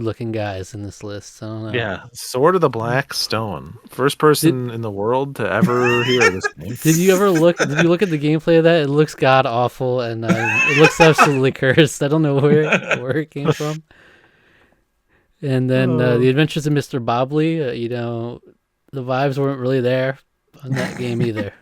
looking guys in this list. I don't know. Yeah, Sword of the Black Stone, first person in the world to ever hear this game. Did you look at the gameplay of that? It looks god awful, and it looks absolutely cursed. I don't know where it came from. And then the Adventures of Mr. Bobley. The vibes weren't really there on that game either.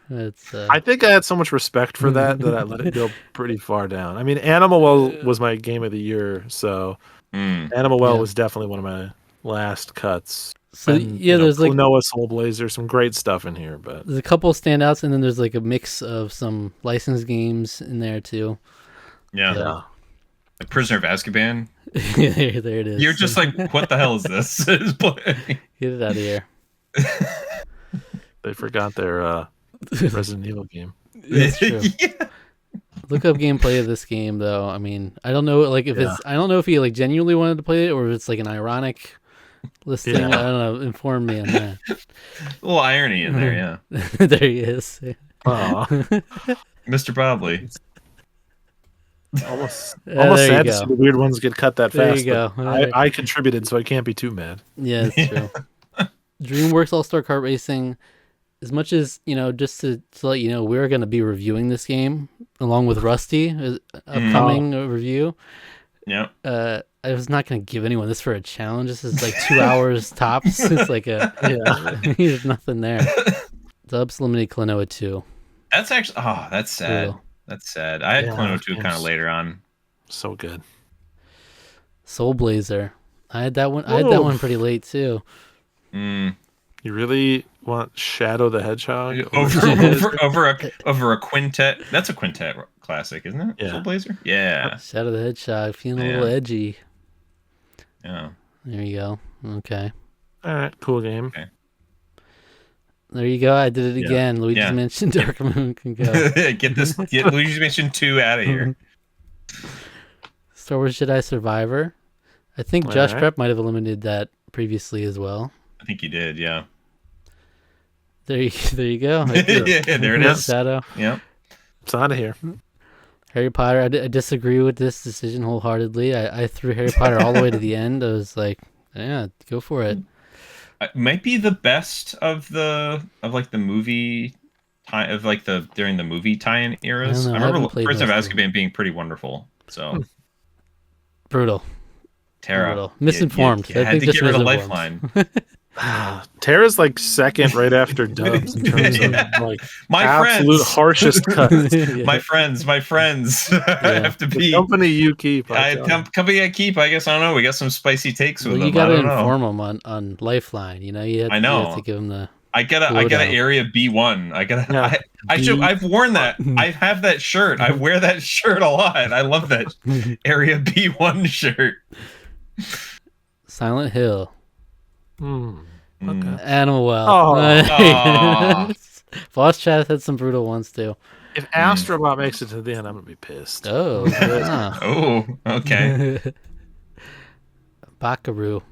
I think I had so much respect for that I let it go pretty far down. I mean, Animal Well was my game of the year, so Animal Well was definitely one of my last cuts. So there's like Noah Soul Blazer, some great stuff in here, but there's a couple of standouts, and then there's like a mix of some licensed games in there too. Yeah. Like Prisoner of Azkaban. there it is. You're just like, what the hell is this? Get it out of here. They forgot their Resident Evil game. That's true. Look up gameplay of this game, though. I mean, I don't know, like I don't know if he like genuinely wanted to play it, or if it's like an ironic listing. I don't know. Inform me on that. A little irony in there, yeah. There he is. Mr. Bobley. Almost sad to see the weird ones get cut that fast. There you go. I contributed, so I can't be too mad. Yeah, that's true. DreamWorks All-Star Kart Racing. As much as, just to let you know, we're going to be reviewing this game along with Rusty, upcoming review. Yeah. I was not going to give anyone this for a challenge. This is like 2 hours tops. It's like there's nothing there. Dubs eliminated Klonoa 2. That's actually, that's sad. Cool. That's sad. I had Klonoa 2 kind of later on. So good. Soul Blazer. I had that one. I had that one pretty late too. You really want Shadow the Hedgehog over a quintet? That's a quintet classic, isn't it? Yeah. Soul Blazer. Yeah. Shadow the Hedgehog, feeling a little edgy. Yeah. There you go. Okay. All right. Cool game. Okay. There you go. I did it again. Luigi's Mansion Dark Moon can go. Get Luigi's Mansion 2 out of here. Star Wars Jedi Survivor. I think Josh Prep might have eliminated that previously as well. I think he did, yeah. There you go. Yeah, there it is. Shadow. Yeah. It's out of here. Harry Potter. I disagree with this decision wholeheartedly. I threw Harry Potter all the way to the end. I was like, yeah, go for it. It might be the best of the movie during the movie tie-in eras. I remember Prisoner of Azkaban being pretty wonderful. So brutal. Tara, brutal. Misinformed. You had to get rid of Lifeline. Terra's like second right after Dubs in terms of like my absolute friends. harshest cuts. Yeah. My friends. I have to The be. company you keep. Company I keep. I guess I don't know. We got some spicy takes with Well, them. you got to I don't know. inform them on Lifeline. You know, you have to give them the. I got an area B1. I've worn that. I have that shirt. I wear that shirt a lot. I love that area B1 shirt. Silent Hill. Okay. Animal Well. Oh. Boss Chat had some brutal ones too. If Astrobot makes it to the end, I'm gonna be pissed. Oh. Oh. Okay. Bakaru.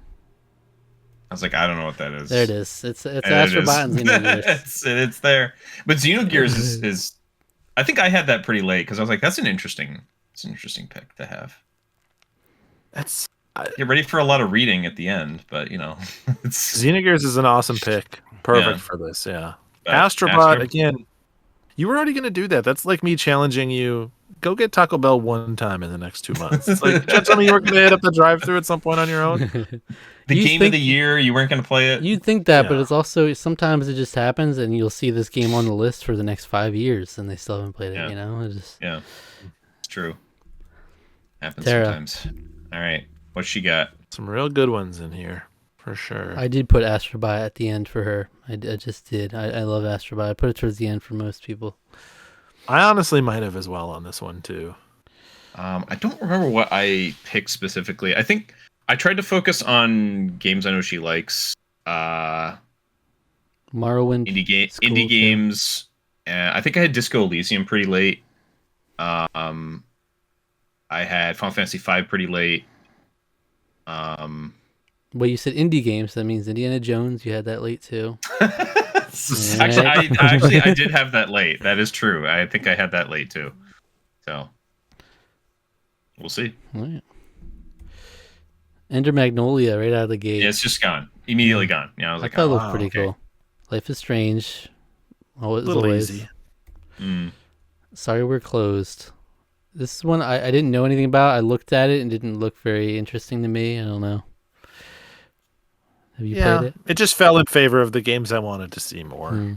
I was like, I don't know what that is. There it is. It's Astrobot and Xenogears. it's there. But Xenogears is I think I had that pretty late because I was like, that's an interesting pick to have. Get ready for a lot of reading at the end, but Xenogears is an awesome pick. Perfect for this, yeah. Astrobot, again, you were already gonna do that. That's like me challenging you. Go get Taco Bell one time in the next 2 months. It's like, you tell me you were gonna hit up the drive-thru at some point on your own. The game of the year, you weren't gonna play it. You'd think that, but it's also sometimes it just happens, and you'll see this game on the list for the next 5 years, and they still haven't played it. You know, it's true. Happens sometimes. All right, what she got? Some real good ones in here, for sure. I did put Astrobot at the end for her. I just did. I love Astrobot. I put it towards the end for most people. I honestly might have as well on this one too. I don't remember what I picked specifically. I think I tried to focus on games I know she likes. Morrowind, indie games. I think I had Disco Elysium pretty late. I had Final Fantasy V pretty late. Well, you said indie games. That means Indiana Jones. You had that late too. Actually, I did have that late. That is true. I think I had that late too. So we'll see. Right. Ender Magnolia right out of the gate. Yeah, it's just gone. Immediately gone. Yeah, I thought it looked pretty cool. Life is Strange. A little easy. Sorry, we're closed. This is one I didn't know anything about. I looked at it and didn't look very interesting to me. I don't know. Have you played it? It just fell in favor of the games I wanted to see more.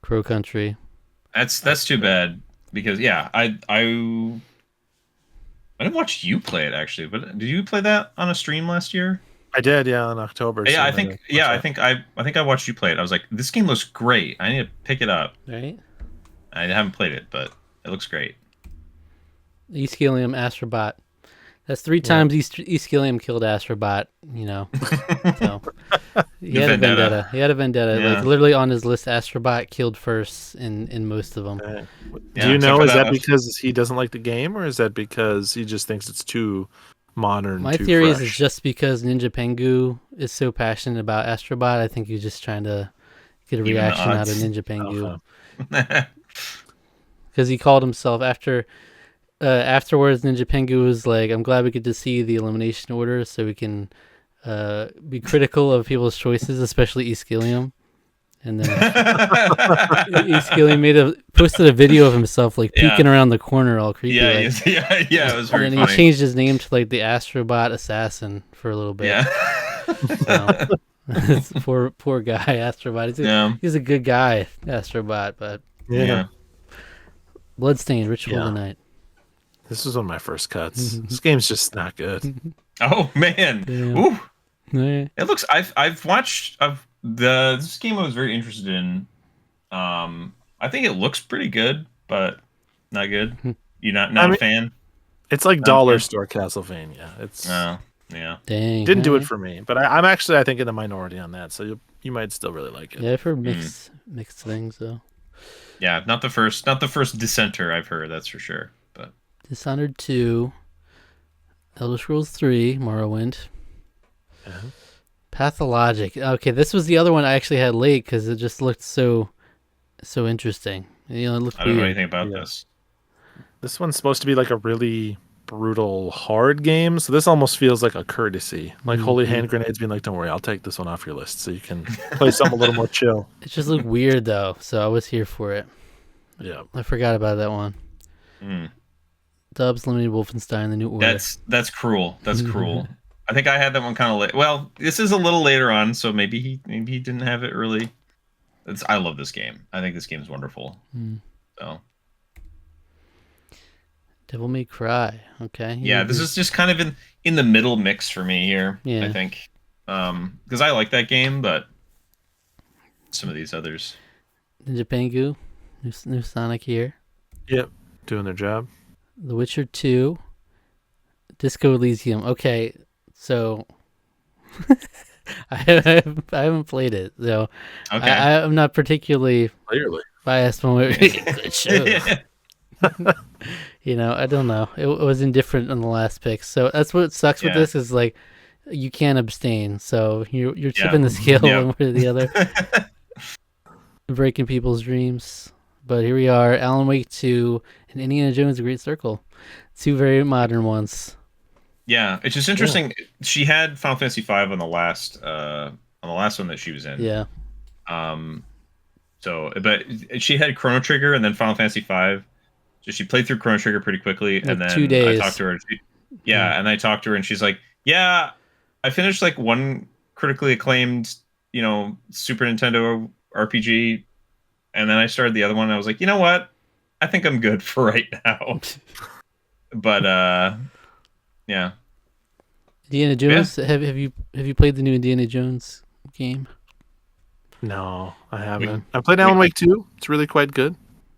Crow Country. That's too bad because I didn't watch you play it actually, but did you play that on a stream last year? I did, in October. Yeah, I think I watched you play it. I was like, this game looks great. I need to pick it up. Right. I haven't played it, but it looks great. Eskilium Astrobot. That's 3 times Eskilium killed Astrobot, you know. So he had a vendetta. He had a vendetta. Yeah. Like literally on his list, Astrobot killed first in most of them. Do you know, is that because he doesn't like the game, or is that because he just thinks it's too modern? My theory is it's just because Ninja Pengu is so passionate about Astrobot. I think he's just trying to get a reaction out of Ninja Pengu. Because he called himself afterwards, Ninja Pengu was like, I'm glad we get to see the elimination order so we can be critical of people's choices, especially Eskilium. And then Eskilium posted a video of himself like peeking around the corner all creepy. Yeah, it was very funny. And funny. He changed his name to like the Astrobot Assassin for a little bit. Yeah. So, poor guy, Astrobot. He's a good guy, Astrobot, but Bloodstained Ritual of the Night. This was one of my first cuts. This game's just not good. Oh man. Ooh. Yeah. It looks I've watched this game I was very interested in. I think it looks pretty good, but not good. You're not a fan? It's like dollar store Castlevania. It's yeah. Dang. Didn't do it for me, but I'm actually I think in the minority on that, so you might still really like it. Yeah, I've heard mixed things though. Yeah, not the first dissenter I've heard, that's for sure. But Dishonored 2, Elder Scrolls 3, Morrowind. Pathologic. Okay, this was the other one I actually had late because it just looked so interesting. You know, it looked I don't know anything about this. This one's supposed to be like a really brutal, hard game, so this almost feels like a courtesy. Like Holy Hand Grenades being like, don't worry, I'll take this one off your list so you can play something a little more chill. It just looked weird though, so I was here for it. Yeah. I forgot about that one. Dubs Limited Wolfenstein: The New Order. That's cruel. That's cruel. I think I had that one kind of late. Well, this is a little later on, so maybe he didn't have it early. I love this game. I think this game is wonderful. So Devil May Cry. Okay. yeah, this is just kind of in the middle mix for me here. Yeah. I think because I like that game, but some of these others. Ninja Pengu, new Sonic here. Yep, doing their job. The Witcher 2, Disco Elysium. Okay, so I haven't played it, so Okay. I'm not particularly Clearly. biased when we're good show. I don't know. It was indifferent on the last pick, so that's what sucks with this is like you can't abstain. So you're tipping the scale one way or the other, breaking people's dreams. But here we are, Alan Wake 2 and Indiana Jones: A Great Circle, two very modern ones. Yeah, it's just interesting. Yeah. She had Final Fantasy V on the last one that she was in. Yeah. So, but she had Chrono Trigger and then Final Fantasy V. So she played through Chrono Trigger pretty quickly, like and then 2 days. I talked to her. And I talked to her, and she's like, "Yeah, I finished like one critically acclaimed, Super Nintendo RPG, and then I started the other one. And I was like, you know what? I think I'm good for right now." But yeah. Indiana Jones. Yeah. Have you played the new Indiana Jones game? No, I haven't. I played Alan Wake 2. It's really quite good.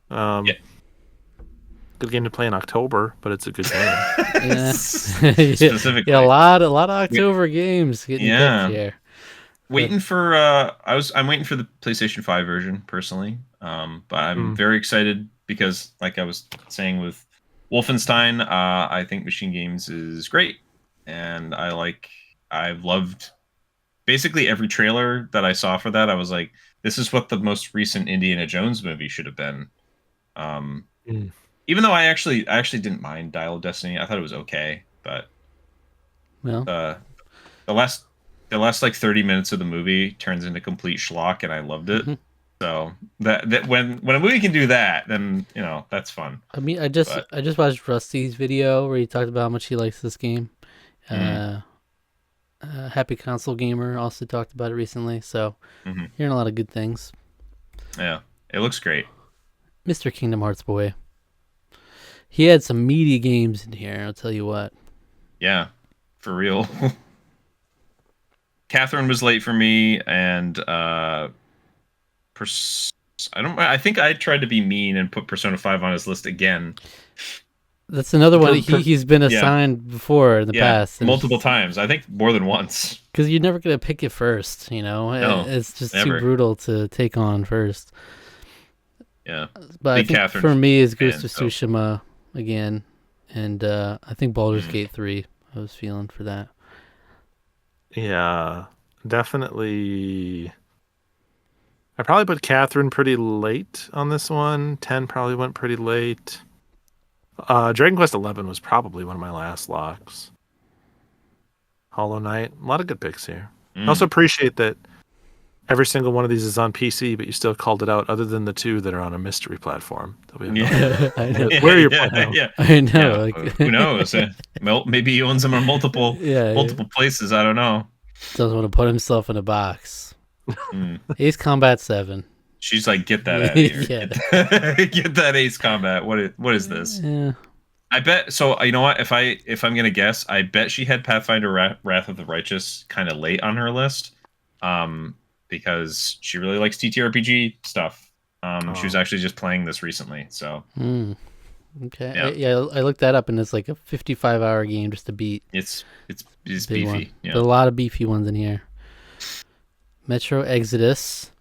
Good game to play in October, but it's a good game. Yeah. Specifically. Yeah, a lot of October games getting picked here. Waiting for I'm waiting for the PlayStation 5 version personally. But I'm very excited because like I was saying with Wolfenstein, I think Machine Games is great. And I've loved basically every trailer that I saw for that. I was like, this is what the most recent Indiana Jones movie should have been. Even though I actually didn't mind Dial of Destiny. I thought it was okay, but the last like 30 minutes of the movie turns into complete schlock, and I loved it. Mm-hmm. So that when a movie can do that, then that's fun. I mean, I just watched Rusty's video where he talked about how much he likes this game. Happy Console Gamer also talked about it recently, so hearing a lot of good things. Yeah, it looks great. Mr. Kingdom Hearts boy. He had some meaty games in here, I'll tell you what. Yeah, for real. Catherine was late for me, and I think I tried to be mean and put Persona 5 on his list again. That's another one he's been assigned before in the past. Multiple times. I think more than once. Because you're never going to pick it first, No, it's just too brutal to take on first. Yeah. But I think Catherine for me is Ghost of Tsushima again. And I think Baldur's Gate 3 I was feeling for that. Yeah, definitely. I probably put Catherine pretty late on this one. 10 probably went pretty late. Dragon Quest 11 was probably one of my last locks. Hollow Knight, a lot of good picks here. I also appreciate that every single one of these is on PC, but you still called it out, other than the two that are on a mystery platform. That we have I know. Where are your playing? Yeah. I know. Yeah. Who knows? Maybe he owns them in multiple places. I don't know. Doesn't want to put himself in a box. Ace Combat 7. She's like, get that out of here. Get that Ace Combat. What is this? Yeah. I bet. So you know what? If I'm gonna guess, I bet she had Pathfinder Wrath of the Righteous kind of late on her list, because she really likes TTRPG stuff. She was actually just playing this recently. So. Okay. Yeah. I looked that up, and it's like a 55-hour game just to beat. It's beefy. Yeah. There's a lot of beefy ones in here. Metro Exodus.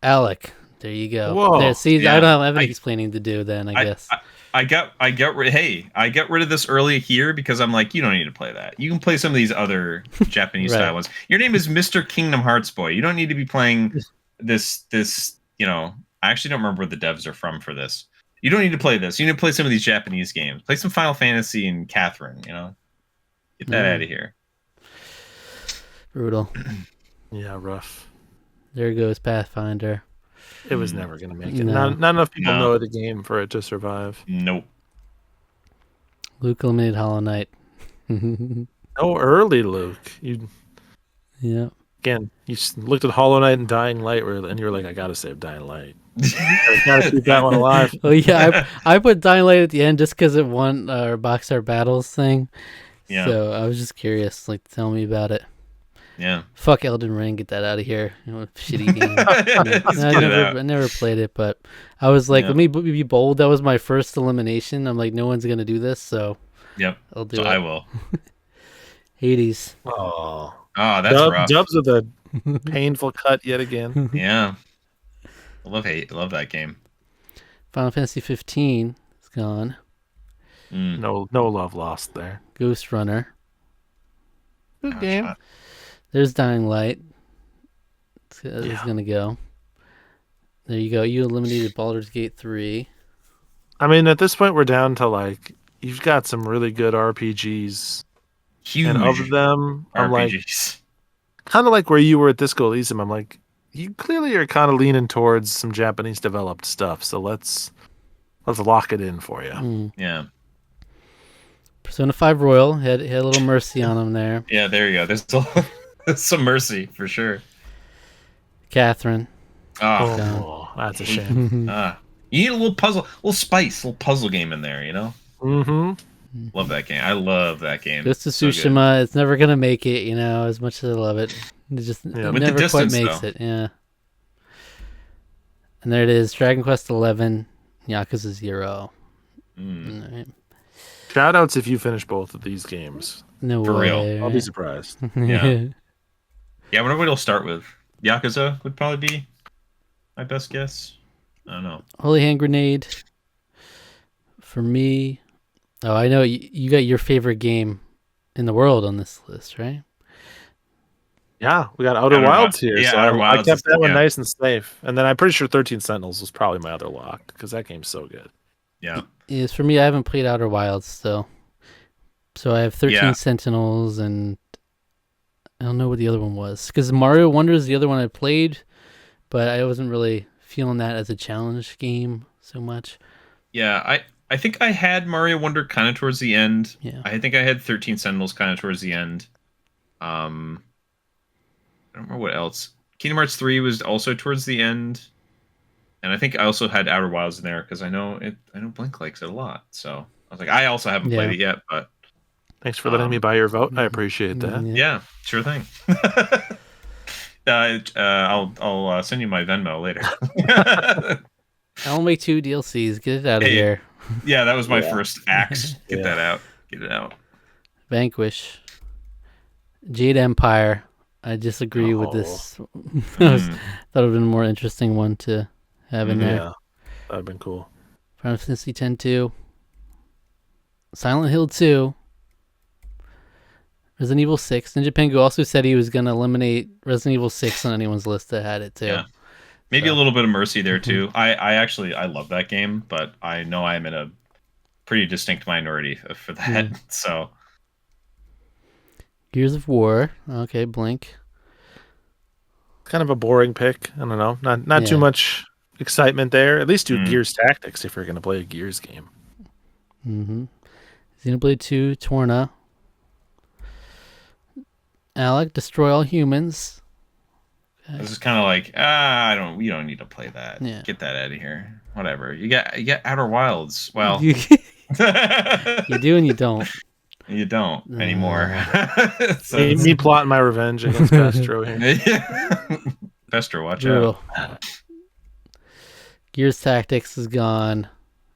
Alec, there you go. Whoa. There, see, I don't have any explaining to do then, I guess. I got rid of this early here because I'm like, you don't need to play that. You can play some of these other Japanese style ones. Your name is Mr. Kingdom Hearts boy. You don't need to be playing this, I actually don't remember where the devs are from for this. You don't need to play this. You need to play some of these Japanese games. Play some Final Fantasy and Catherine, Get that out of here. Brutal. Yeah, rough. There goes Pathfinder. It was never going to make it. No. Not enough people know the game for it to survive. Nope. Luke eliminated Hollow Knight. Oh, early, Luke. Yeah. Again, you looked at Hollow Knight and Dying Light, and you were like, I gotta save Dying Light. Gotta keep that one alive. Oh yeah, I put Dying Light at the end just because it won our Box Art Battles thing. Yeah. So I was just curious. Like, tell me about it. Yeah. Fuck Elden Ring, get that out of here. Shitty game. I never played it, but I was like, let me be bold. That was my first elimination. I'm like, no one's gonna do this, so yep, I'll do it. I will. Hades. Oh, that's rough. Dubs with a painful cut yet again. Yeah, I love that game. Final Fantasy 15 is gone. No love lost there. Ghost Runner. Good game. There's Dying Light. It's gonna go. There you go. You eliminated Baldur's Gate 3. I mean, at this point, we're down to like you've got some really good RPGs. Huge. And of them, RPGs. I'm like, kind of like where you were at Disco Elysium. I'm like, you clearly are kind of leaning towards some Japanese developed stuff. So let's lock it in for you. Yeah. Persona 5 Royal had a little mercy on him there. Yeah, there you go. There's some mercy for sure. Catherine. Oh, that's a shame. You need a little puzzle game in there, you know? Mm-hmm. Love that game. I love that game. Ghost of Tsushima, it's never gonna make it, as much as I love it. It just never quite makes it, yeah. And there it is, Dragon Quest 11, Yakuza 0. Right. Shout outs if you finish both of these games. No For way. real. I'll be surprised. Yeah. Yeah, I wonder what it'll start with. Yakuza would probably be my best guess. I don't know. Holy Hand Grenade. For me, I know you got your favorite game in the world on this list, right? Yeah, we got Outer Wilds here. Yeah, so Outer Wilds I kept that one nice and safe. And then I'm pretty sure 13 Sentinels was probably my other lock because that game's so good. Yeah. Yes, for me, I haven't played Outer Wilds still. So I have 13 Sentinels, and I don't know what the other one was. Because Mario Wonder is the other one I played, but I wasn't really feeling that as a challenge game so much. Yeah, I think I had Mario Wonder kind of towards the end. Yeah. I think I had 13 Sentinels kind of towards the end. I don't remember what else. Kingdom Hearts 3 was also towards the end. And I think I also had Outer Wilds in there because I know Blink likes it a lot. So I was like, I also haven't played it yet, but thanks for letting me buy your vote. I appreciate that. Yeah, sure thing. I'll send you my Venmo later. Alan Wake 2 DLCs, get it out of here. Yeah, that was my first axe. Get that out. Get it out. Vanquish. Jade Empire. I disagree with this. Thought it would have been a more interesting one to have in there. Yeah, that would have been cool. Final Fantasy X-2. Silent Hill 2. Resident Evil 6. Ninja Pengu also said he was going to eliminate Resident Evil 6 on anyone's list that had it too. Yeah. Maybe a little bit of mercy there too. I love that game, but I know I'm in a pretty distinct minority for that. So Gears of War. Okay, Blink. Kind of a boring pick. I don't know. Not too much excitement there. At least do Gears Tactics if you're going to play a Gears game. Xenoblade 2, Torna. Alec, Destroy All Humans. Okay. This is kind of like, you don't need to play that. Yeah. Get that out of here. Whatever. You got Outer Wilds. Well, you do and you don't. You don't anymore. So me plotting my revenge against Pestro here. Pestro, watch out. Gears Tactics is gone.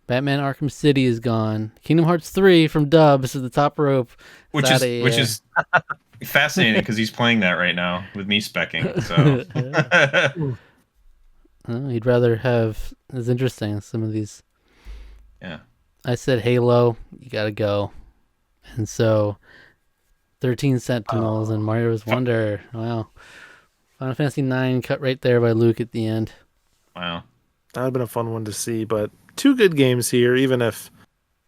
Batman Arkham City is gone. Kingdom Hearts 3 from Dubs at the top rope. Which is fascinating because he's playing that right now with me specking. So he'd rather have. It's interesting. Some of these. Yeah. I said Halo. You gotta go. And so, 13 Sentinels and Mario's Wonder. Wow. Final Fantasy 9 cut right there by Luke at the end. Wow. That would have been a fun one to see, but two good games here, even if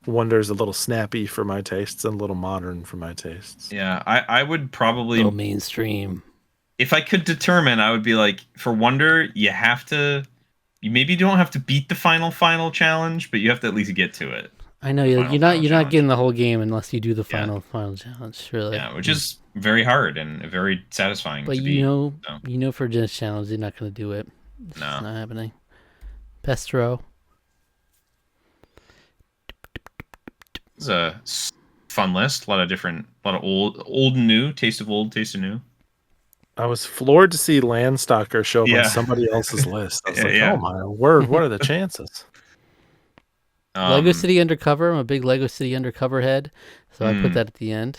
Wonder's a little snappy for my tastes and a little modern for my tastes. Yeah, I would probably... Go mainstream. If I could determine, I would be like, for Wonder, you have to... You maybe don't have to beat the final challenge, but you have to at least get to it. I know you're not getting the whole game unless you do the final challenge. Really. Yeah, which is very hard and very satisfying. But to be, for a Gents challenge, you're not going to do it. It's just not happening. Pestro. It's a fun list. A lot of old and new. Taste of old, taste of new. I was floored to see Landstalker show up on somebody else's list. I was like, oh my word, what are the chances? Lego City Undercover. I'm a big Lego City Undercover head, so I put that at the end.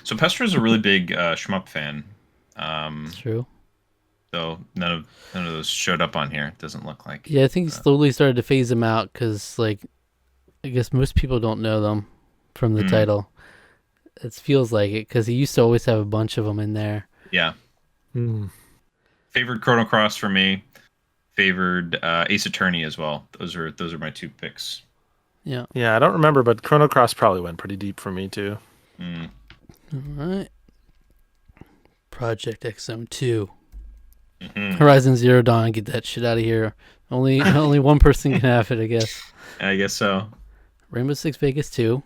So Pestro's a really big shmup fan. It's true. So none of those showed up on here. It doesn't look like. Yeah, I think he slowly started to phase them out because, like, I guess most people don't know them from the title. It feels like it because he used to always have a bunch of them in there. Yeah. Favored Chrono Cross for me. Favored Ace Attorney as well. Those are my 2 picks. Yeah. Yeah, I don't remember, but Chrono Cross probably went pretty deep for me too. All right. Project X Zone 2. Horizon Zero Dawn. Get that shit out of here. Only one person can have it, I guess. I guess so. Rainbow Six Vegas 2.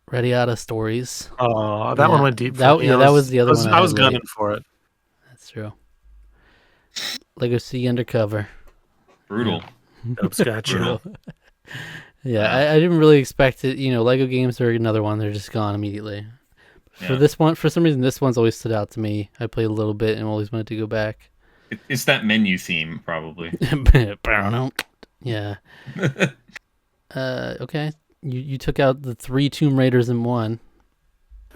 Radiata Stories. Oh, that one went deep. That was the other one. I was gunning for it. That's true. Lego City Undercover. Brutal. Brutal. Yeah, I didn't really expect it. Lego games are another one. They're just gone immediately. For this one, for some reason, this one's always stood out to me. I played a little bit and always wanted to go back. It's that menu theme, probably. Yeah. Okay. You took out the 3 Tomb Raiders in one.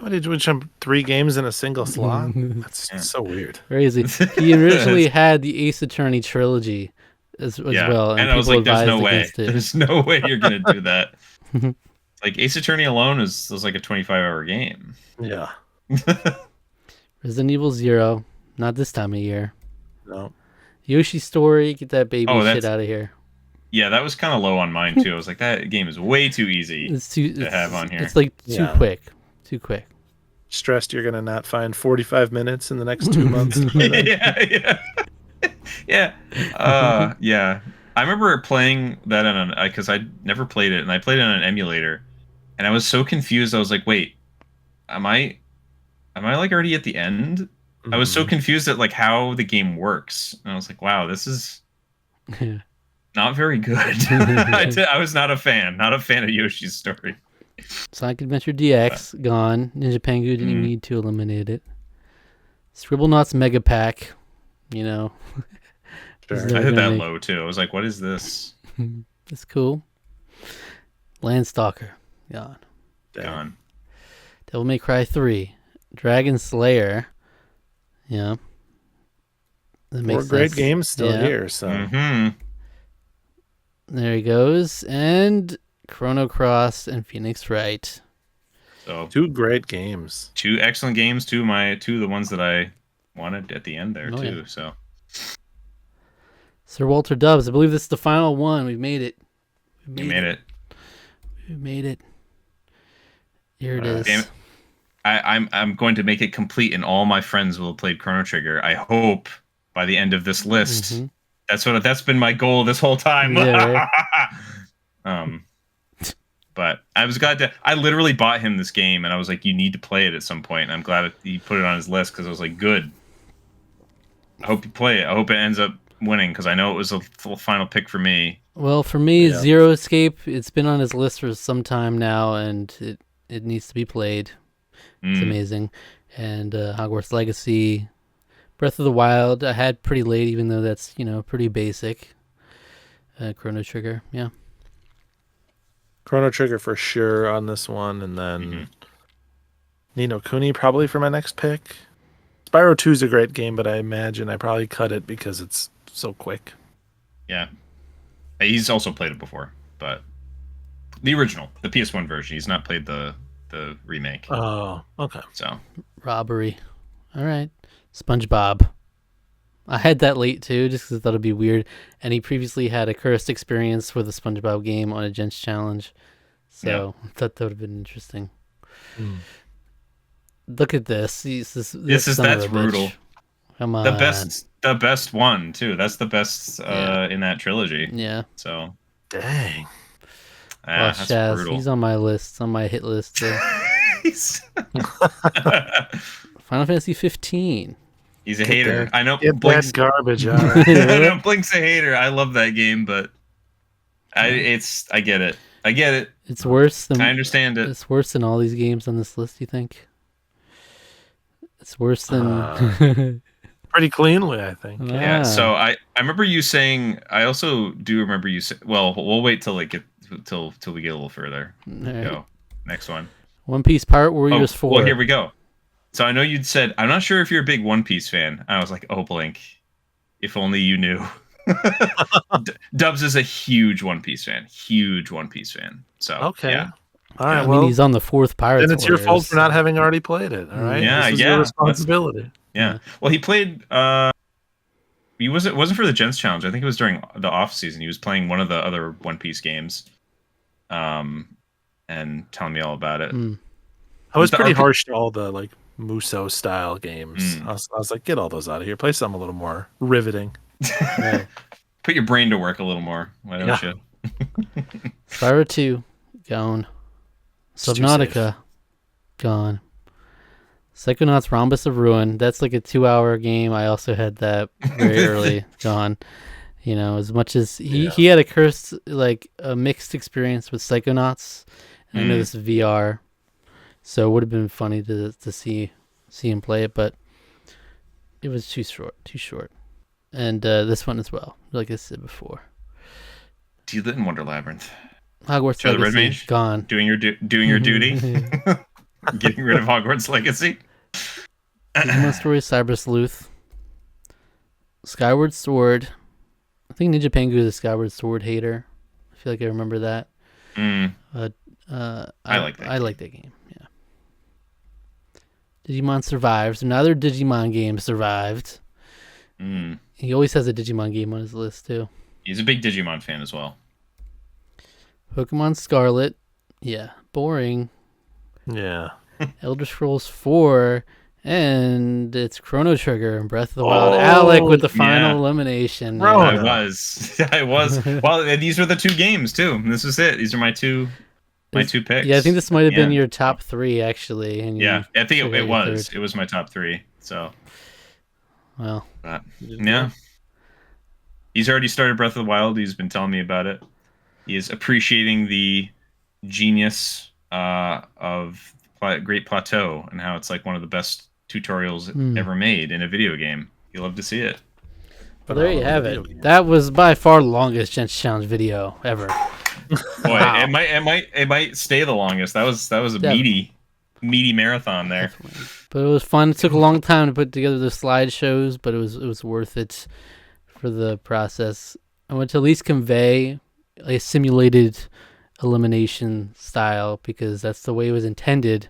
What did you jump 3 games in a single slot? That's so weird. Crazy. He originally had the Ace Attorney trilogy as well, and I was like, "There's no way. It. There's no way you're gonna do that." Like Ace Attorney alone was like a 25-hour game. Yeah. Resident Evil 0, not this time of year. No. Yoshi's Story, get that baby shit out of here. Yeah, that was kind of low on mine too. I was like, that game is way too easy to have on here. It's like too quick. Too quick. Stressed you're gonna not find 45 minutes in the next 2 months. Yeah. I remember playing that because I never played it, and I played it on an emulator, and I was so confused. I was like, wait, am I like already at the end? I was so confused at like how the game works, and I was like, wow, this is not very good. I was not a fan of Yoshi's Story. Sonic Adventure DX gone. Ninja Pengu didn't need to eliminate it. Scribblenauts Mega Pack, Sure. I had that low too. I was like, what is this? It's cool. Landstalker gone. Gone. Devil May Cry 3. Dragon Slayer. Yeah. That makes 4 great sense. games still here, so. There he goes. And Chrono Cross and Phoenix Wright. So 2 great games. 2 excellent games. 2 of the ones that I wanted at the end there too. Yeah. So Sir Walter Dubs, I believe this is the final one. We've made it. We made it. We made it. Here it is. Damn it. I'm going to make it complete, and all my friends will have played Chrono Trigger. I hope by the end of this list. That's been my goal this whole time. Yeah, right? But I was glad to. I literally bought him this game, and I was like, "You need to play it at some point." And I'm glad he put it on his list because I was like, "Good. I hope you play it. I hope it ends up winning because I know it was a final pick for me." Well, for me, Zero Escape. It's been on his list for some time now, and it needs to be played. It's amazing. And Hogwarts Legacy, Breath of the Wild. I had pretty late, even though that's pretty basic. Chrono Trigger, yeah. Chrono Trigger for sure on this one, and then Ni no Kuni probably for my next pick. Spyro 2 is a great game, but I imagine I probably cut it because it's so quick. Yeah. He's also played it before, but the original, the PS1 version. He's not played the remake. Oh, okay. So Robbery. All right. SpongeBob. I had that late too, just because I thought it'd be weird. And he previously had a cursed experience with a SpongeBob game on a Gents challenge, so I thought that would have been interesting. Look at this. That's brutal. Come on. The best one too. That's the best in that trilogy. Yeah. So Dang. That's Shaz, brutal. he's on my list, on my hit list. He's Final Fantasy 15. a hater. I know Get Blink's that garbage out. I know Blink's a hater. I love that game, but I get it. I get it. It's worse than I understand it. It's worse than all these games on this list. You think? It's worse than. Pretty cleanly, I think. Yeah. So I remember you saying. I also do remember you say. Well, we'll wait till we get a little further. Right. Go next one. One Piece Pirate Warriors 4. Well, here we go. So I know you'd said, I'm not sure if you're a big One Piece fan. I was like, oh, Blink. If only you knew. Dubs is a huge One Piece fan. Huge One Piece fan. So, okay. Yeah. All right, I mean, he's on the 4th Pirates. Then it's your fault for not having already played it. All right. Yeah, this is your responsibility. Yeah. Well, he played. It wasn't for the Gents challenge. I think it was during the off season. He was playing one of the other One Piece games, and telling me all about it. I was pretty harsh to all the like Muso style games. I was like, get all those out of here. Play something a little more riveting. Right. Put your brain to work a little more. Why don't you? Spyro 2, gone. Subnautica, gone. Psychonauts Rhombus of Ruin, that's like a 2-hour game. I also had that very early, gone. You know, as much as he had a mixed experience with Psychonauts. And I know this is VR, so it would have been funny to see him play it, but it was too short. And this one as well, like I said before. Do you live in Wonder Labyrinth? Hogwarts Red Legacy, Mage? gone. Doing your duty? Getting rid of Hogwarts Legacy? Digimon Story, Cyber Sleuth. Skyward Sword. I think Ninja Pengu is a Skyward Sword hater. I feel like I remember that. I like that. I like that game. Yeah. Digimon Survives. Another Digimon game survived. He always has a Digimon game on his list too. He's a big Digimon fan as well. Pokemon Scarlet. Yeah. Boring. Yeah. Elder Scrolls 4. And it's Chrono Trigger and Breath of the Wild. Alec with the final elimination. Bro, I was. Well, these were the two games too. This was it. These are my two picks. Yeah, I think this might have been your top 3 actually. And I think it was. It was my top 3. So. Well. Yeah. He's already started Breath of the Wild. He's been telling me about it. He is appreciating the genius of Great Plateau and how it's like one of the best tutorials ever made in a video game. You love to see it. Well, there you have it. That was by far the longest Gents Challenge video ever. Boy, wow. it might stay the longest. That was a meaty marathon there. Definitely. But it was fun. It took a long time to put together the slideshows, but it was worth it for the process. I want to at least convey a simulated elimination style because that's the way it was intended.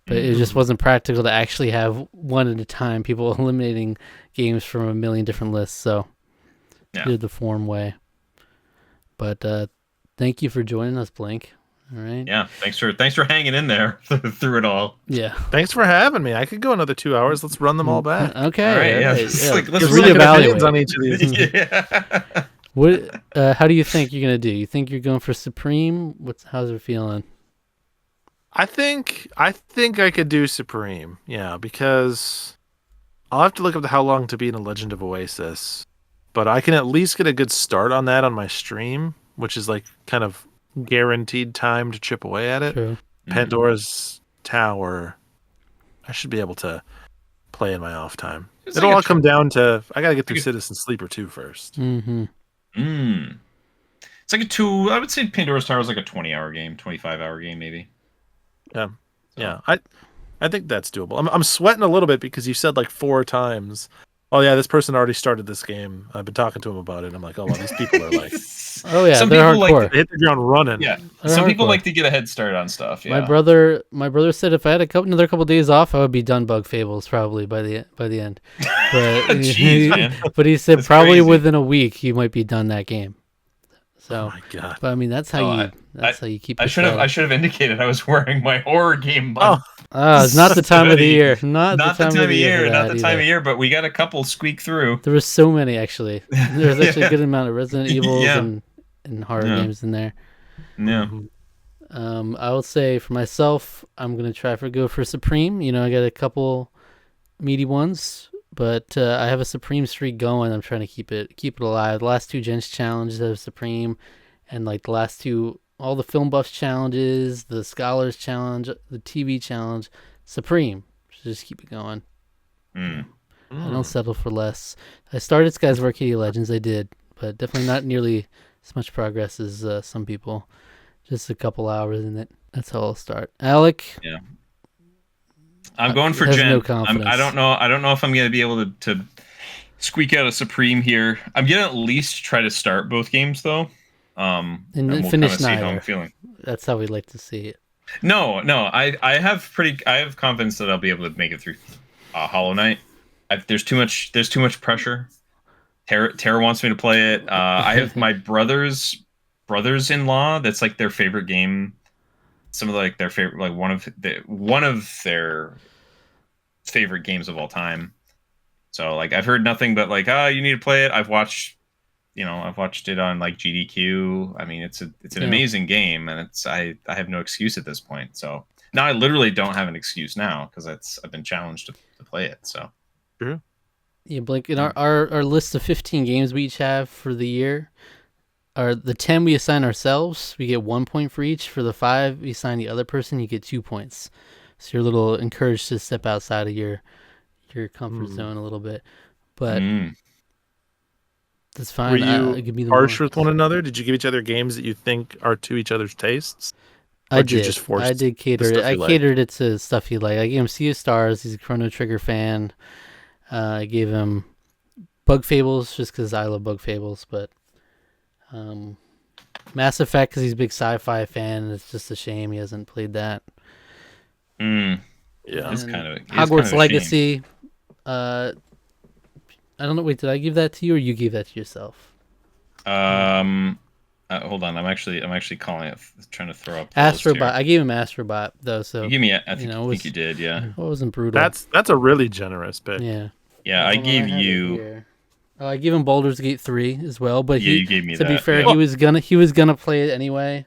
But it just wasn't practical to actually have one at a time people eliminating games from a million different lists. So did the form way. But thank you for joining us, Blink. All right. Yeah. Thanks for hanging in there through it all. Yeah. Thanks for having me. I could go another 2 hours. Let's run them all back. Okay. All right. Yeah. Let's reevaluate on each of these. Yeah. What? How do you think you're gonna do? You think you're going for Supreme? How's it feeling? I think I could do Supreme. Yeah, because I'll have to look up how long to be in a Legend of Oasis, but I can at least get a good start on that on my stream, which is like kind of guaranteed time to chip away at it. True. Pandora's Tower, I should be able to play in my off time. It'll all come down to I gotta get through Citizen Sleeper 2 first. Mm-hmm. It's like I would say Pandora's Tower is like a 20-hour game, 25-hour game maybe. Yeah. So. Yeah. I think that's doable. I'm sweating a little bit because you said like 4 times, oh yeah, this person already started this game. I've been talking to him about it. And I'm like, oh well, these people are like oh yeah, some they're people hardcore. They hit the ground running. Yeah. They're some hardcore. people like to get a head start on stuff. Yeah. My brother said if I had another couple days off, I would be done Bug Fables probably by the end. But Jeez, man. But he said That's probably crazy. within a week you might be done that game. So, oh my god! But I mean, that's how you keep. I should have indicated I was wearing my horror game. It's not the time of the year. Not the time of year. Not the time of year. But we got a couple squeak through. There was so many actually. There was actually a good amount of Resident Evils and and horror games in there. Yeah. I will say for myself, I'm gonna go for Supreme. You know, I got a couple meaty ones, but I have a Supreme streak going. I'm trying to keep it alive. The last 2 Gents challenges have Supreme, and like the last 2, all the film buffs challenges, the scholars challenge, the TV challenge, Supreme. Just keep it going. I don't settle for less. I started Skyward Arcadia Legends. I did, but definitely not nearly as much progress as some people. Just a couple hours in it. That's how I'll start. Alec. Yeah. I'm going for Has Gent. no confidence. I don't know if I'm going to be able to squeak out a Supreme here. I'm going to at least try to start both games though. And we'll finish see neither. how I'm feeling. That's how we'd like to see it. No. I have confidence that I'll be able to make it through Hollow Knight. There's too much pressure. Tara wants me to play it. I have my brothers-in-law. That's like their favorite game. Some of their favorite, like one of their favorite games of all time. So like I've heard nothing but like, you need to play it. I've watched it on like GDQ. I mean, it's an amazing game, and I have no excuse at this point. So now I literally don't have an excuse now because I've been challenged to play it. So true. Yeah, Blink. In our list of 15 games we each have for the year, are the 10 we assign ourselves, we get 1 point for each. For the 5 we assign the other person, you get 2 points. So you're a little encouraged to step outside of your comfort zone a little bit. But that's fine. Were you give me the harsh more. with one another? Did you give each other games that you think are to each other's tastes? I Or did you did. just force I did cater the it. stuff I you like? catered it to stuff he liked. I gave him Sea of Stars. He's a Chrono Trigger fan. I gave him Bug Fables just because I love Bug Fables, but Mass Effect because he's a big sci-fi fan. And it's just a shame he hasn't played that. Yeah. it's kind of Hogwarts a Legacy. I don't know. Wait, did I give that to you or you gave that to yourself? shame. Hold on. I'm actually calling it. Trying to throw up the list Astrobot. here. I gave him Astrobot though, so You give me. I think it was, you did. Yeah. it wasn't brutal. That's a really generous pick. yeah. Yeah. I Hold on, gave have it you. here. I gave him Baldur's Gate 3 as well, but Yeah, you gave me to be that, fair, yeah. he was gonna play it anyway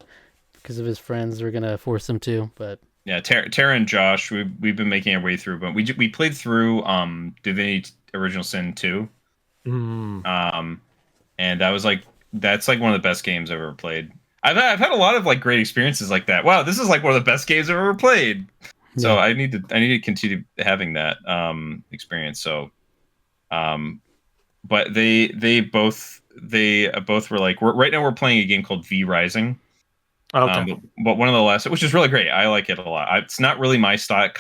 because of his friends were gonna force him to. But Yeah, Tara and Josh, we've been making our way through, but we played through Divinity Original Sin 2. And that's like one of the best games I've ever played. I've had a lot of like great experiences like that. Wow, this is like one of the best games I've ever played. So Yeah. I need to continue having that experience. So but they both were like, right now we're playing a game called V Rising. Okay. But one of the last, which is really great. I like it a lot. It's not really my style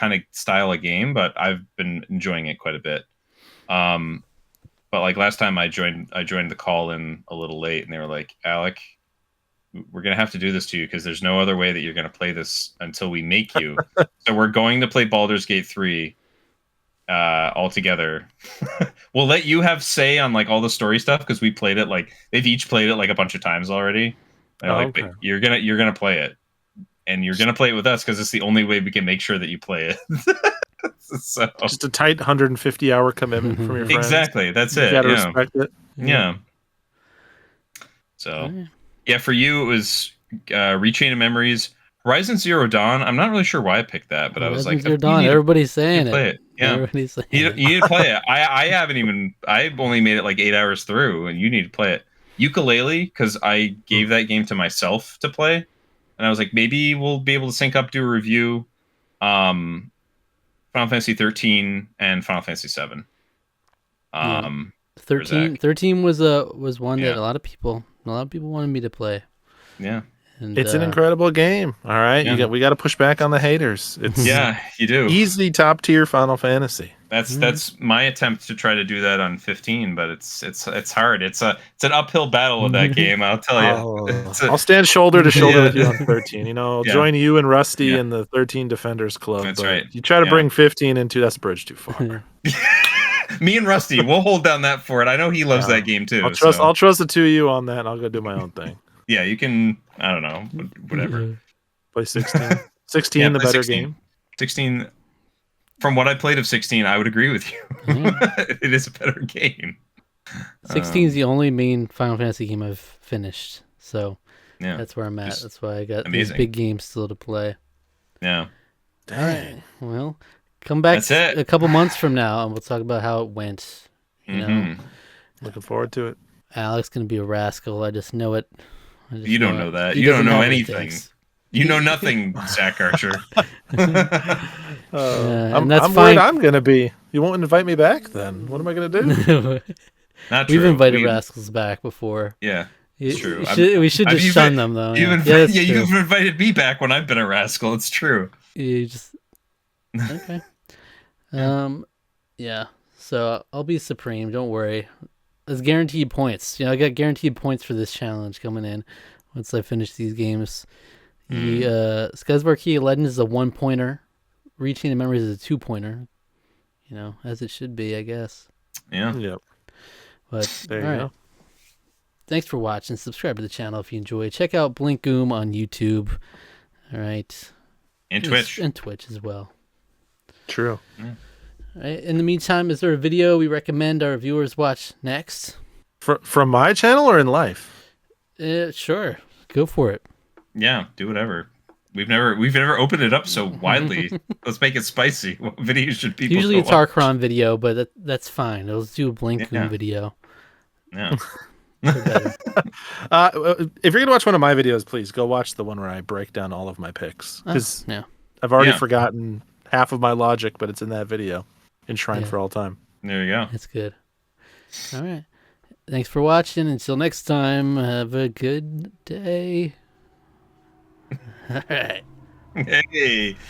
of game, but I've been enjoying it quite a bit. But like last time I joined the call in a little late, and they were like, Alec, we're gonna have to do this to you because there's no other way that you're gonna play this until we make you. So we're going to play Baldur's Gate 3 all together. We'll let you have say on like all the story stuff because we played it like they've each played it like a bunch of times already. They're like, okay. but you're gonna play it, and you're gonna play it with us because it's the only way we can make sure that you play it. So Just a tight 150-hour commitment from your friends. exactly, that's You it. gotta Yeah. respect it. Yeah. So yeah, for you it was Rechain of Memories, Horizon Zero Dawn. I'm not really sure why I picked that, but I was like, Zero Dawn. Everybody's saying play it. it. Yeah. Everybody's saying You it. need to play it. I've only made it like 8 hours through, and you need to play it. Ukulele, because I gave that game to myself to play, and I was like, maybe we'll be able to sync up, do a review. Final Fantasy 13 and Final Fantasy 7. 13 was one that a lot of people wanted me to play. Yeah. And, It's an incredible game. All right, Yeah. we got to push back on the haters. It's Yeah, you do. easy top tier Final Fantasy. That's my attempt to try to do that on 15, but it's hard. It's an uphill battle with that game, I'll tell you. I'll stand shoulder to shoulder with you on 13. I'll Yeah. join you and Rusty Yeah. in the 13 Defenders Club. That's but right. You try to Yeah. bring 15 into that's a bridge too far. Me and Rusty, we'll hold down that fort. I know he loves that game too. I'll trust the two of you on that, and I'll go do my own thing. Yeah, you can. I don't know, whatever. Play 16. 16, Yeah, the play better 16. game. 16. From what I played of 16, I would agree with you. It is a better game. 16 is the only main Final Fantasy game I've finished. So Yeah. that's where I'm at. Just That's why I got amazing. these big games still to play. Yeah. Dang. Well, come back That's it. a couple months from now, and we'll talk about how it went. You know, Looking forward to it. Alex gonna be a rascal. I just know it. You don't know that. He You don't doesn't know have what it anything. takes. You know nothing, Zach Archer. And that's I'm fine. worried I'm gonna be. You won't invite me back then. What am I gonna do? Not true. We've invited rascals back before. Yeah, it's true. We should just shun them, though. You've invited me back when I've been a rascal. It's true. You just okay. Yeah. So I'll be supreme. Don't worry. There's guaranteed points. I got guaranteed points for this challenge coming in once I finish these games. Skysbar Key Legends is a 1-pointer. Reaching the Memories is a 2-pointer. As it should be, I guess. Yeah. Yep. But There you all go. right. Thanks for watching. Subscribe to the channel if you enjoy. Check out Blinkoom on YouTube. All right. And Twitch. And Twitch as well. True. All right. In the meantime, is there a video we recommend our viewers watch next? From my channel or in life? Sure. Go for it. Yeah, do whatever. We've never opened it up so widely. Let's make it spicy. What videos should people Usually a watch? Tarqaron video, but that's fine. Let's do a Blinkoom video. Yeah. If you're gonna watch one of my videos, please go watch the one where I break down all of my picks. Because I've already forgotten half of my logic, but it's in that video. Enshrined for all time. There you go. That's good. All right. Thanks for watching. Until next time, have a good day. All right. Hey.